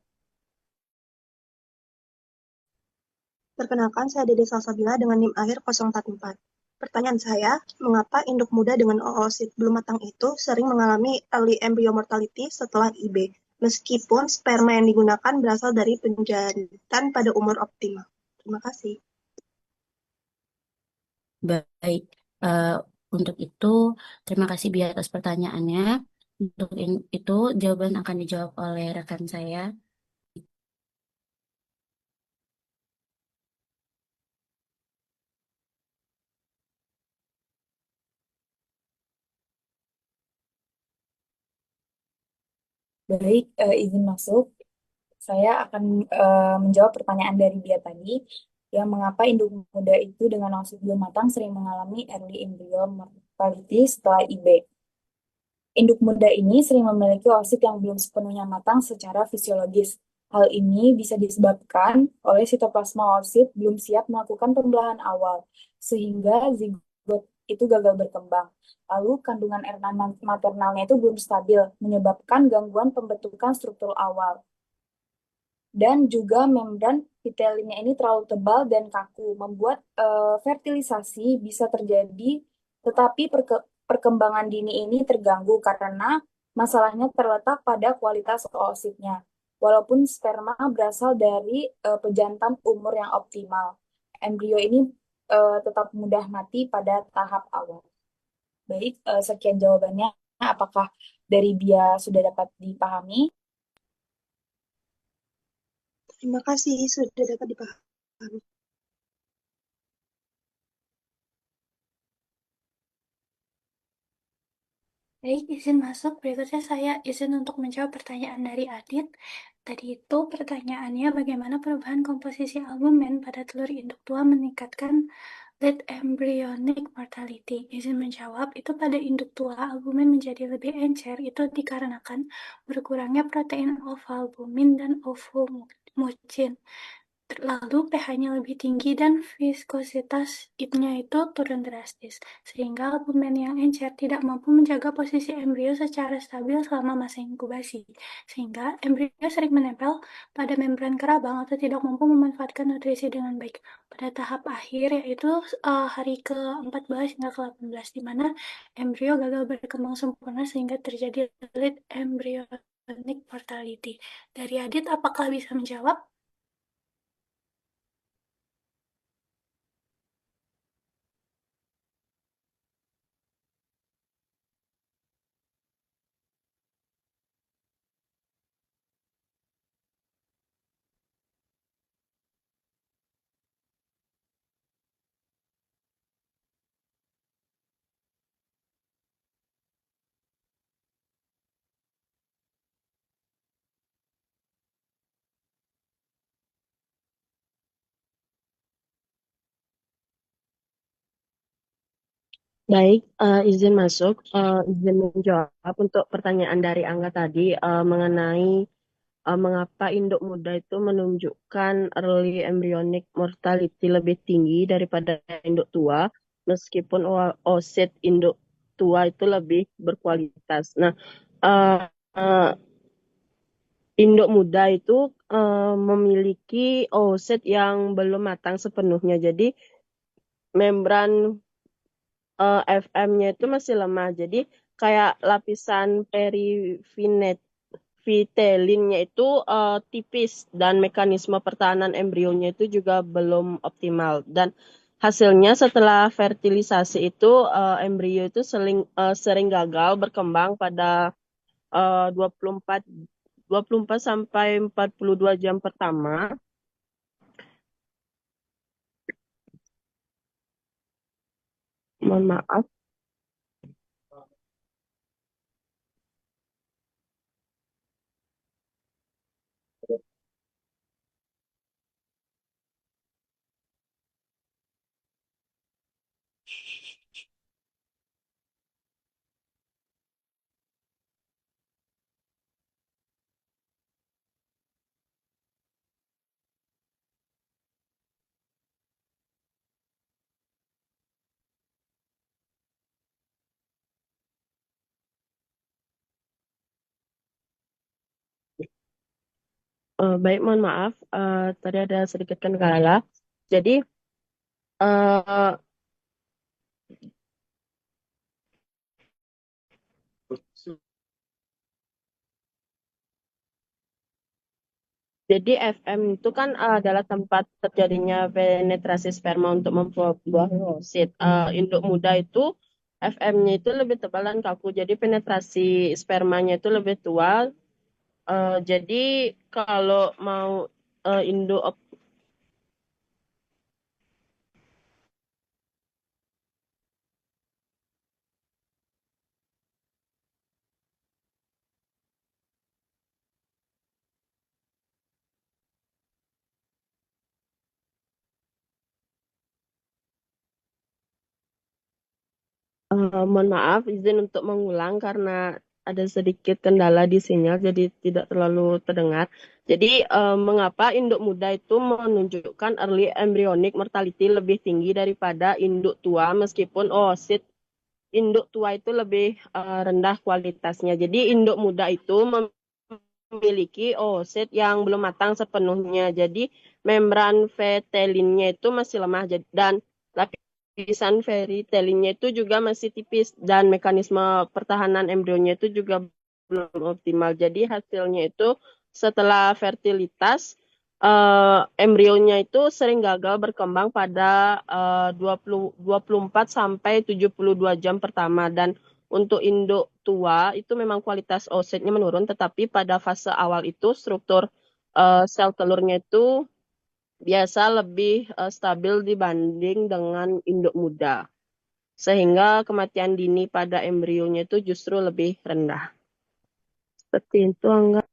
Perkenalkan, saya Dede Salsabila dengan NIM akhir 044. Pertanyaan saya, mengapa induk muda dengan oosit belum matang itu sering mengalami early embryo mortality setelah IB, meskipun sperma yang digunakan berasal dari penjantan pada umur optimal? Terima kasih. Baik, eh, untuk itu terima kasih Bia atas pertanyaannya. Untuk itu jawaban akan dijawab oleh rekan saya. Baik, izin masuk. Saya akan menjawab pertanyaan dari dia tadi, yang mengapa induk muda itu dengan oosit belum matang sering mengalami early embryo mortality setelah IB. Induk muda ini sering memiliki oosit yang belum sepenuhnya matang secara fisiologis. Hal ini bisa disebabkan oleh sitoplasma oosit belum siap melakukan pembelahan awal, sehingga zigot itu gagal berkembang. Lalu kandungan air maternalnya itu belum stabil, menyebabkan gangguan pembentukan struktur awal. Dan juga membran epiteliumnya ini terlalu tebal dan kaku, membuat fertilisasi bisa terjadi, tetapi perkembangan dini ini terganggu karena masalahnya terletak pada kualitas oositnya. Walaupun sperma berasal dari pejantan umur yang optimal, embrio ini tetap mudah mati pada tahap awal. Baik, sekian jawabannya. Apakah dari Bia sudah dapat dipahami? Terima kasih, sudah dapat dipahami. Baik, izin masuk. Berikutnya saya izin untuk menjawab pertanyaan dari Adit. Tadi itu pertanyaannya bagaimana perubahan komposisi albumen pada telur induk tua meningkatkan late embryonic mortality. Izin menjawab, itu pada induk tua albumen menjadi lebih encer, itu dikarenakan berkurangnya protein ovalbumin dan ovomucin. Lalu pH-nya lebih tinggi dan viskositas ipnya itu turun drastis, sehingga albumen yang encer tidak mampu menjaga posisi embrio secara stabil selama masa inkubasi, sehingga embrio sering menempel pada membran kerabang atau tidak mampu memanfaatkan nutrisi dengan baik. Pada tahap akhir, yaitu hari ke-14 hingga ke-18, di mana embrio gagal berkembang sempurna sehingga terjadi late embryonic mortality. Dari Adit, apakah bisa menjawab? Baik, izin masuk, izin menjawab untuk pertanyaan dari Angga tadi mengenai mengapa induk muda itu menunjukkan early embryonic mortality lebih tinggi daripada induk tua, meskipun oosit induk tua itu lebih berkualitas. Nah, eh, eh, induk muda itu memiliki oosit yang belum matang sepenuhnya. Jadi membran FM-nya itu masih lemah. Jadi kayak lapisan perivitelinnya itu tipis dan mekanisme pertahanan embrionya itu juga belum optimal. Dan hasilnya setelah fertilisasi itu embrio itu sering gagal berkembang pada 24 sampai 42 jam pertama. Mohon maaf. Baik, mohon maaf. Tadi ada sedikit kendala. Jadi, eh, Jadi FM itu kan adalah tempat terjadinya penetrasi sperma untuk membuat buah oosit. Induk muda itu FM-nya itu lebih tebal dan kaku. Jadi penetrasi spermanya itu lebih tua. Jadi kalau mau induk mohon maaf, izin untuk mengulang karena ada sedikit kendala di sinyal, jadi tidak terlalu terdengar. Jadi, mengapa induk muda itu menunjukkan early embryonic mortality lebih tinggi daripada induk tua, meskipun oosit induk tua itu lebih rendah kualitasnya. Jadi, induk muda itu memiliki oosit yang belum matang sepenuhnya. Jadi, membran vetelinnya itu masih lemah dan lapisan veritelinnya itu juga masih tipis dan mekanisme pertahanan embrionya itu juga belum optimal. Jadi hasilnya itu setelah fertilitas embrionya itu sering gagal berkembang pada 24 sampai 72 jam pertama dan untuk induk tua itu memang kualitas oositnya menurun tetapi pada fase awal itu struktur sel telurnya itu biasa lebih stabil dibanding dengan induk muda. Sehingga kematian dini pada embrionya itu justru lebih rendah. Seperti itu, Angga.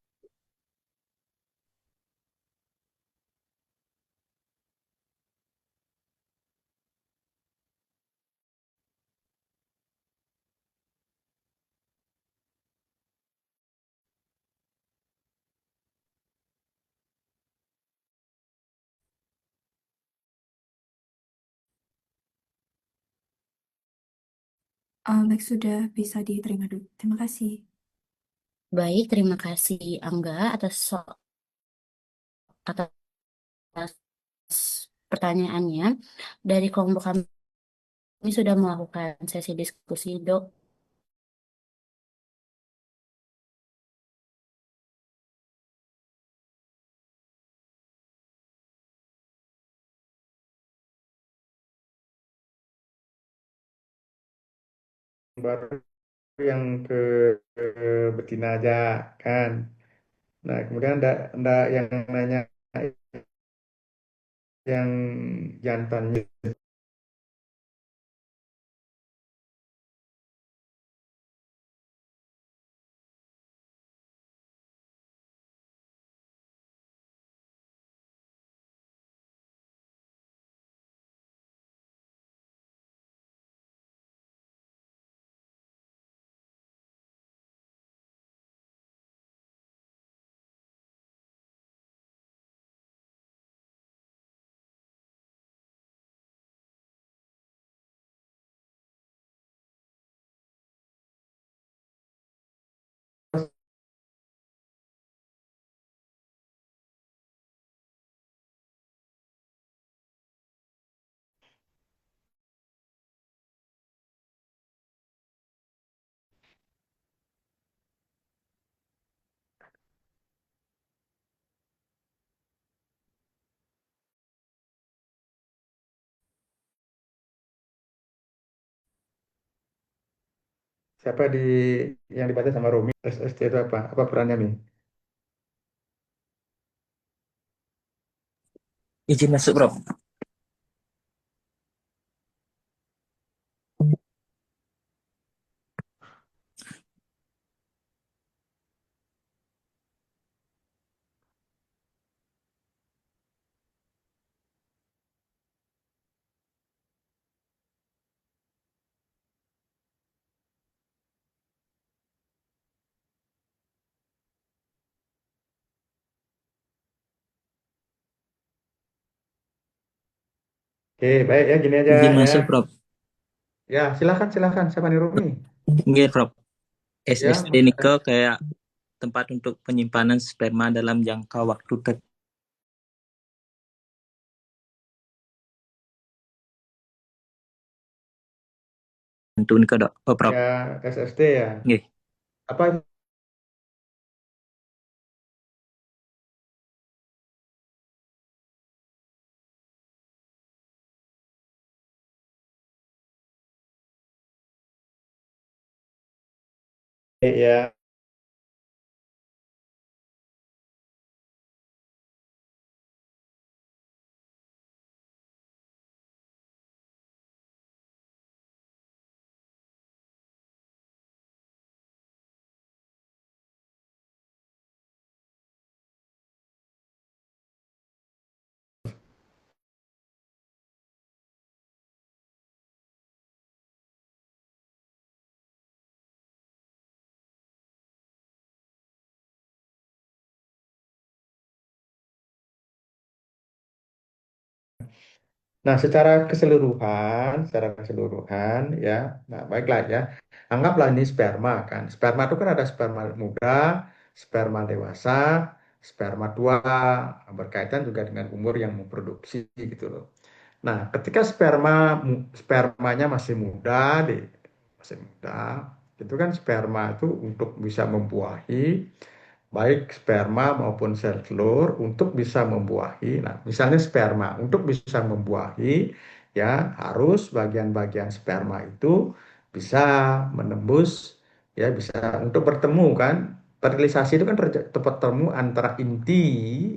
Baik, sudah bisa diterima dulu. Terima kasih. Baik, terima kasih Angga atas pertanyaannya. Dari kelompok kami sudah melakukan sesi diskusi, Dok. Baru yang ke betina aja kan. Nah, kemudian ada yang nanya yang jantannya. Siapa yang dibaca sama Romi? SST itu apa? Apa perannya, Mi? Izin masuk, Bro. Oke, baik ya, gini aja Izin ya. masuk, Bro. Ya, silakan. Siapa nih, Romi? Nggih, Bro. Ya, SST nikel kayak tempat untuk penyimpanan sperma dalam jangka waktu tertentu nikel, Dok. Oh, Prof. ya SST ya. Nggih. Apa ya. Nah, secara keseluruhan ya, nah baiklah ya. Anggaplah ini sperma kan. Sperma itu kan ada sperma muda, sperma dewasa, sperma tua, berkaitan juga dengan umur yang memproduksi gitu loh. Nah, ketika spermanya masih muda, masih muda, itu kan sperma itu untuk bisa membuahi baik sperma maupun sel telur untuk bisa membuahi. Nah, misalnya sperma untuk bisa membuahi ya harus bagian-bagian sperma itu bisa menembus ya bisa untuk bertemu kan. Fertilisasi itu kan tempat temu antara inti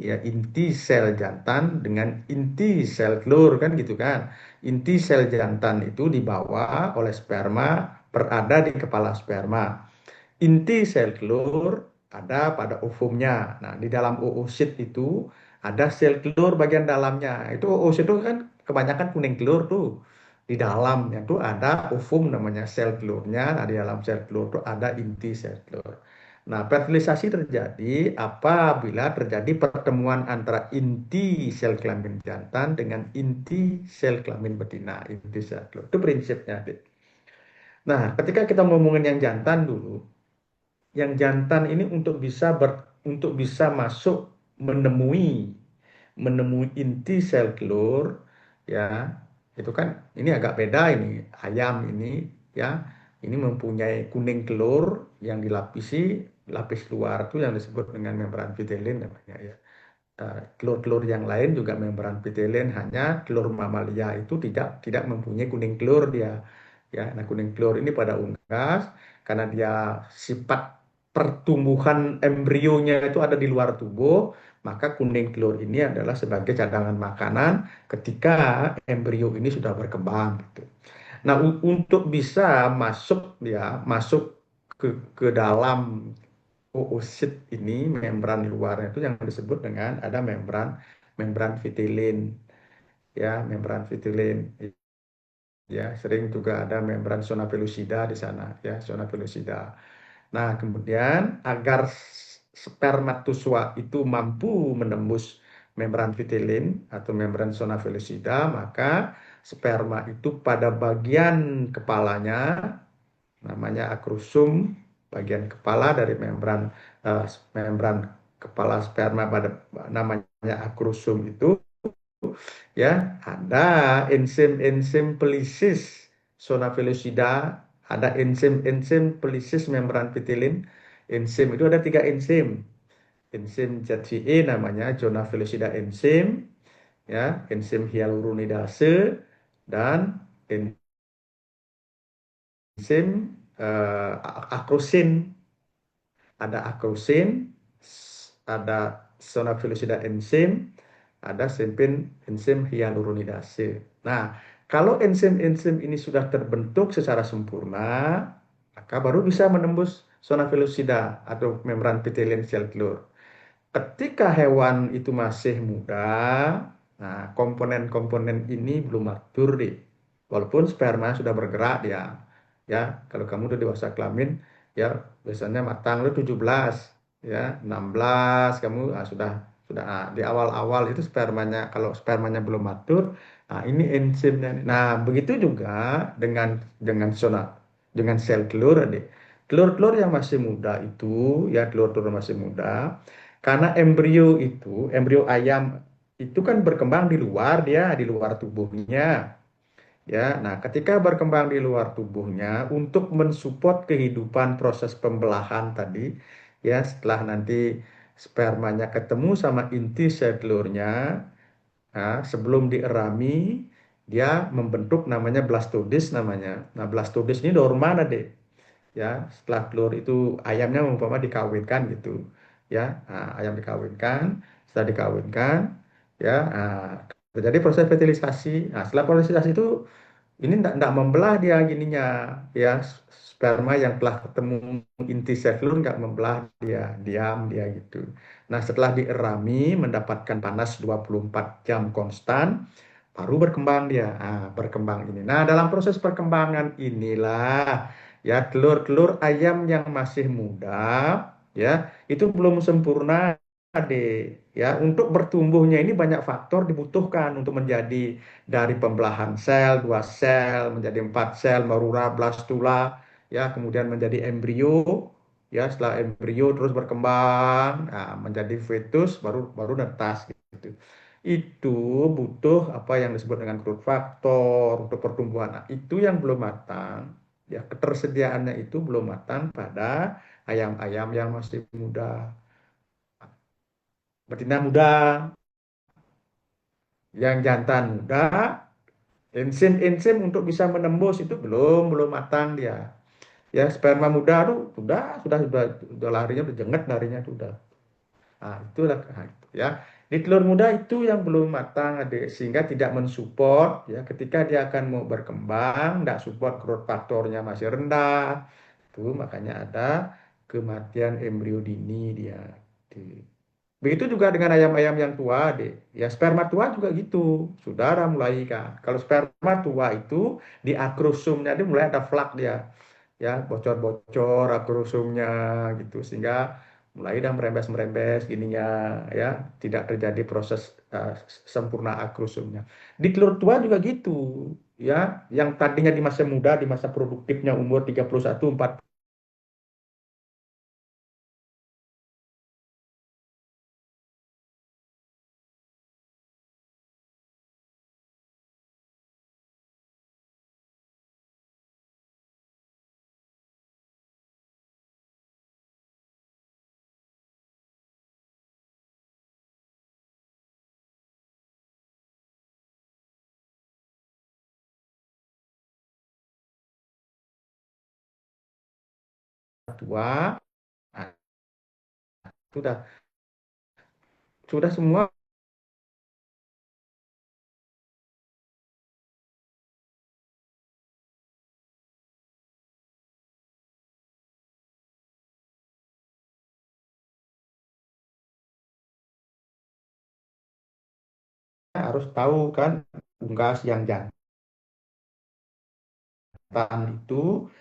sel jantan dengan inti sel telur kan gitu kan. Inti sel jantan itu dibawa oleh sperma berada di kepala sperma. Inti sel telur ada pada ovumnya. Nah, di dalam oosit itu ada sel telur bagian dalamnya. Itu oosit itu kan kebanyakan kuning telur tuh. Di dalamnya tuh ada ovum namanya sel telurnya. Nah, di dalam sel telur tuh ada inti sel telur. Nah, fertilisasi terjadi apabila terjadi pertemuan antara inti sel kelamin jantan dengan inti sel kelamin betina, inti sel telur. Itu prinsipnya, Dik. Nah, ketika kita ngomongin yang jantan dulu, yang jantan ini untuk bisa masuk menemui menemui inti sel telur ya itu kan ini agak beda ini ayam ini ya ini mempunyai kuning telur yang dilapisi lapis luar itu yang disebut dengan membran vitelin namanya ya. Telur-telur yang lain juga membran vitelin hanya telur mamalia itu tidak mempunyai kuning telur dia ya. Nah, kuning telur ini pada unggas karena dia sifat pertumbuhan embrionya itu ada di luar tubuh, maka kuning telur ini adalah sebagai cadangan makanan ketika embrio ini sudah berkembang gitu. Nah, untuk bisa masuk ke dalam oosit ini membran luarnya itu yang disebut dengan ada membran membran vitilin ya membran vitilin ya sering juga ada membran zona pellucida di sana ya zona pellucida. Nah, kemudian agar spermatozoa itu mampu menembus membran vitilin atau membran zona pellucida, maka sperma itu pada bagian kepalanya namanya akrusum, bagian kepala dari membran kepala sperma pada namanya akrusum itu ya ada enzim-enzim pelisis zona pellucida, ada enzim-enzim pelisis membran vitilin. Enzim itu ada 3 enzim. Enzim ZCE namanya zona pellucida enzim, ya, enzim hyaluronidase dan enzim akrosin. Ada akrosin, ada zona pellucida enzim, ada enzim hyaluronidase. Nah, kalau enzim-enzim ini sudah terbentuk secara sempurna, maka baru bisa menembus zona pellucida atau membran epitelien sel telur. Ketika hewan itu masih muda, nah komponen-komponen ini belum matur deh. Walaupun sperma sudah bergerak dia. Ya, kalau kamu udah dewasa kelamin, ya biasanya matang lu 17, ya 16 kamu sudah di awal-awal itu spermanya kalau spermanya belum matur, nah ini enzimnya. Nah, begitu juga dengan zona dengan sel telur adik. Telur-telur yang masih muda itu, ya telur-telur masih muda, karena embrio ayam itu kan berkembang di luar di luar tubuhnya. Ya, nah ketika berkembang di luar tubuhnya untuk mensupport kehidupan proses pembelahan tadi, ya setelah nanti spermanya ketemu sama inti sel telurnya, nah, sebelum dierami dia membentuk namanya blastodis namanya. Nah, blastodis ini dari mana, Dek? ya setelah telur itu ayamnya umpama dikawinkan gitu ya. Nah, ayam dikawinkan, setelah dikawinkan ya, terjadi proses fertilisasi. Nah, setelah fertilisasi itu ini enggak membelah dia gininya ya, sperma yang telah ketemu inti sel telur enggak membelah dia, diam dia gitu. Nah, setelah dierami mendapatkan panas 24 jam konstan, baru berkembang dia. Berkembang ini. Nah, dalam proses perkembangan inilah ya, telur-telur ayam yang masih muda ya, itu belum sempurna deh. Ya, untuk bertumbuhnya ini banyak faktor dibutuhkan untuk menjadi dari pembelahan sel, 2 sel menjadi 4 sel, merura, blastula, ya, kemudian menjadi embrio, ya, setelah embrio terus berkembang, menjadi fetus, baru baru netas gitu. Itu butuh apa yang disebut dengan growth factor untuk pertumbuhan. Nah, itu yang belum matang, ya, ketersediaannya itu belum matang pada ayam-ayam yang masih muda, betina muda, yang jantan muda, enzim-enzim untuk bisa menembus itu belum matang dia. Ya, sperma muda tuh sudah larinya udah jenget, larinya tuh udah. Itulah itu ya. Di telur muda itu yang belum matang, adik, sehingga tidak mensupport ya ketika dia akan mau berkembang, tidak support growth faktornya masih rendah. Itu makanya ada kematian embrio dini dia. Begitu juga dengan ayam-ayam yang tua, deh. Ya, sperma tua juga gitu. Saudara mulai kan. Kalau sperma tua itu di akrosomnya dia mulai ada flak dia. Ya, bocor-bocor akrosomnya gitu, sehingga mulai dah merembes-merembes gininya ya, tidak terjadi proses sempurna akrosomnya. Di telur tua juga gitu. Ya, yang tadinya di masa muda, di masa produktifnya umur 31, 40, tua, nah, sudah semua harus tahu kan, unggas yang jantan itu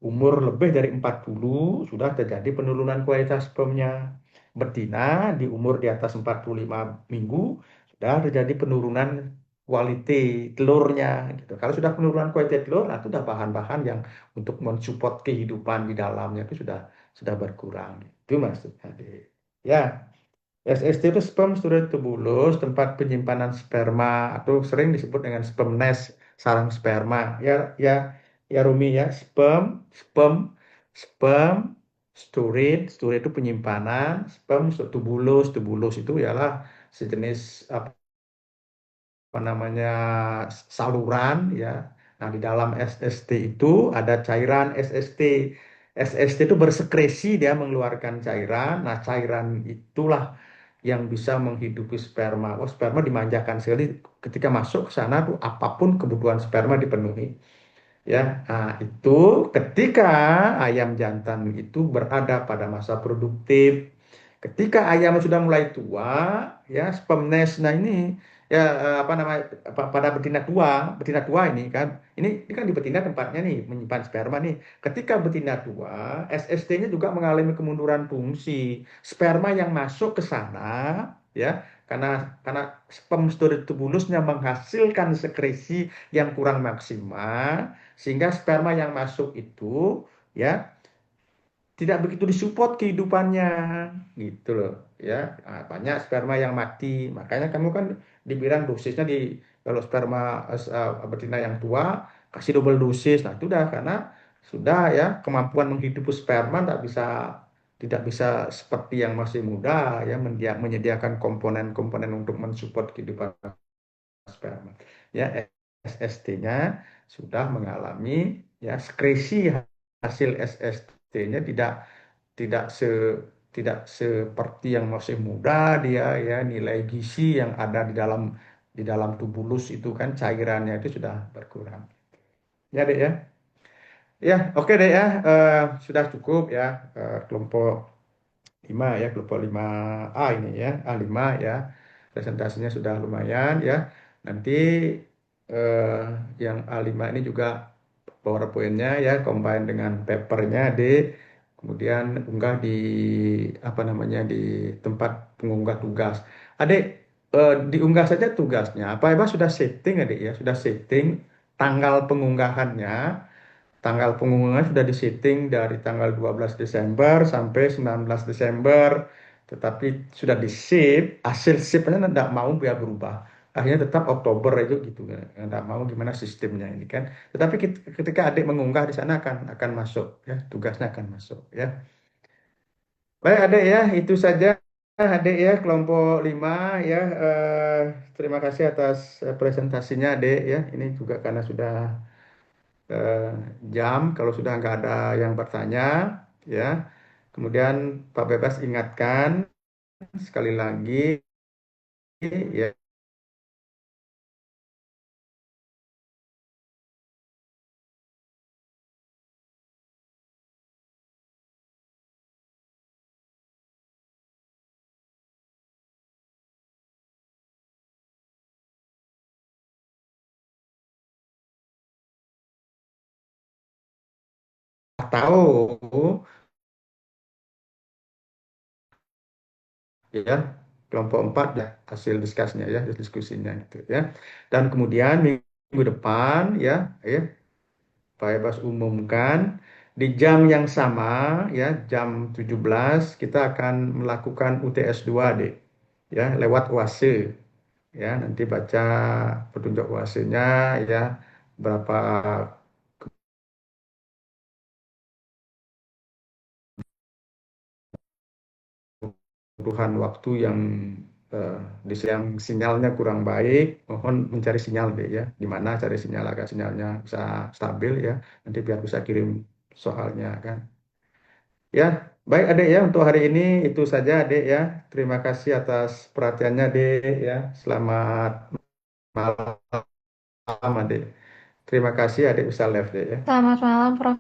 umur lebih dari 40 sudah terjadi penurunan kualitas spermnya. Betina di umur di atas 45 minggu sudah terjadi penurunan kualitas telurnya gitu. Kalau sudah penurunan kualitas telur, nah, itu sudah bahan-bahan yang untuk mensupport kehidupan di dalamnya itu sudah berkurang. Itu maksudnya. Ya. SST itu sperm storage tubulus, tempat penyimpanan sperma atau sering disebut dengan sperm nest, sarang sperma. Ya Rumi ya, sperm, sperm storage itu penyimpanan, tubulus itu ialah sejenis apa namanya saluran ya. Nah, di dalam SST itu ada cairan SST. SST itu bersekresi, dia mengeluarkan cairan. Nah, cairan itulah yang bisa menghidupi sperma. Sperma dimanjakan sekali ketika masuk ke sana tuh apapun kebutuhan sperma dipenuhi. Ya, nah, itu ketika ayam jantan itu berada pada masa produktif. Ketika ayam sudah mulai tua, ya, sperm nest, nah ini ya, apa namanya, pada betina tua ini kan, ini kan di betina tempatnya nih menyimpan sperma nih. Ketika betina tua, SST-nya juga mengalami kemunduran fungsi. Sperma yang masuk ke sana, ya, karena sperm storage tubulusnya menghasilkan sekresi yang kurang maksimal, sehingga sperma yang masuk itu ya tidak begitu disupport kehidupannya gitu loh ya. Nah, banyak sperma yang mati, makanya kamu kan dibilang dosisnya di, kalau sperma betina yang tua kasih double dosis. Nah, itu udah karena sudah ya kemampuan menghidupi sperma tidak bisa seperti yang masih muda ya, menyediakan komponen-komponen untuk mensupport kehidupan sperma ya. SST-nya sudah mengalami ya sekresi hasil SST-nya tidak se tidak seperti yang masih muda dia ya, nilai gizi yang ada di dalam tubulus itu kan cairannya itu sudah berkurang. Ya, Dek ya. Ya, oke Dek ya. Sudah cukup ya, kelompok 5 ya, kelompok 5A ini ya, A5 ya. Presentasinya sudah lumayan ya. Nanti eh, yang A5 ini juga PowerPoint-nya ya, combine dengan papernya kemudian unggah di apa namanya di tempat pengunggah tugas. Adik, diunggah saja tugasnya. Apa Eba sudah setting Adik ya, sudah setting tanggal pengunggahannya. Tanggal pengumuman sudah disetting dari tanggal 12 Desember sampai 19 Desember, tetapi sudah di-save, hasil save-nya tidak mau biar berubah. Akhirnya tetap Oktober itu gitu, nggak mau gimana sistemnya ini kan. Tetapi ketika adik mengunggah di sana akan masuk ya, tugasnya akan masuk ya. Baik adik ya, itu saja adik ya, kelompok 5 ya. Terima kasih atas presentasinya adik ya. Ini juga karena sudah eh, jam kalau sudah nggak ada yang bertanya ya. Kemudian Pak Bebas ingatkan sekali lagi ya, tahu ya, kelompok 4 ya hasil diskusinya ya, diskusinya gitu ya. Dan kemudian minggu depan ya Pak Bebas umumkan di jam yang sama ya, jam 17 kita akan melakukan UTS 2 deh ya, lewat UASE ya. Nanti baca petunjuk UASE-nya ya, berapa kebutuhan waktu yang yang sinyalnya kurang baik, mohon mencari sinyal deh ya, di mana cari sinyal agar sinyalnya bisa stabil ya, nanti biar bisa kirim soalnya kan. Ya, baik Adek ya, untuk hari ini itu saja Adek ya. Terima kasih atas perhatiannya Adek ya. Selamat malam Adek. Terima kasih Adek bisa live Dek ya. Selamat malam, Prof.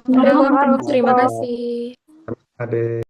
Selamat malam, Terima Prof. kasih. Adek.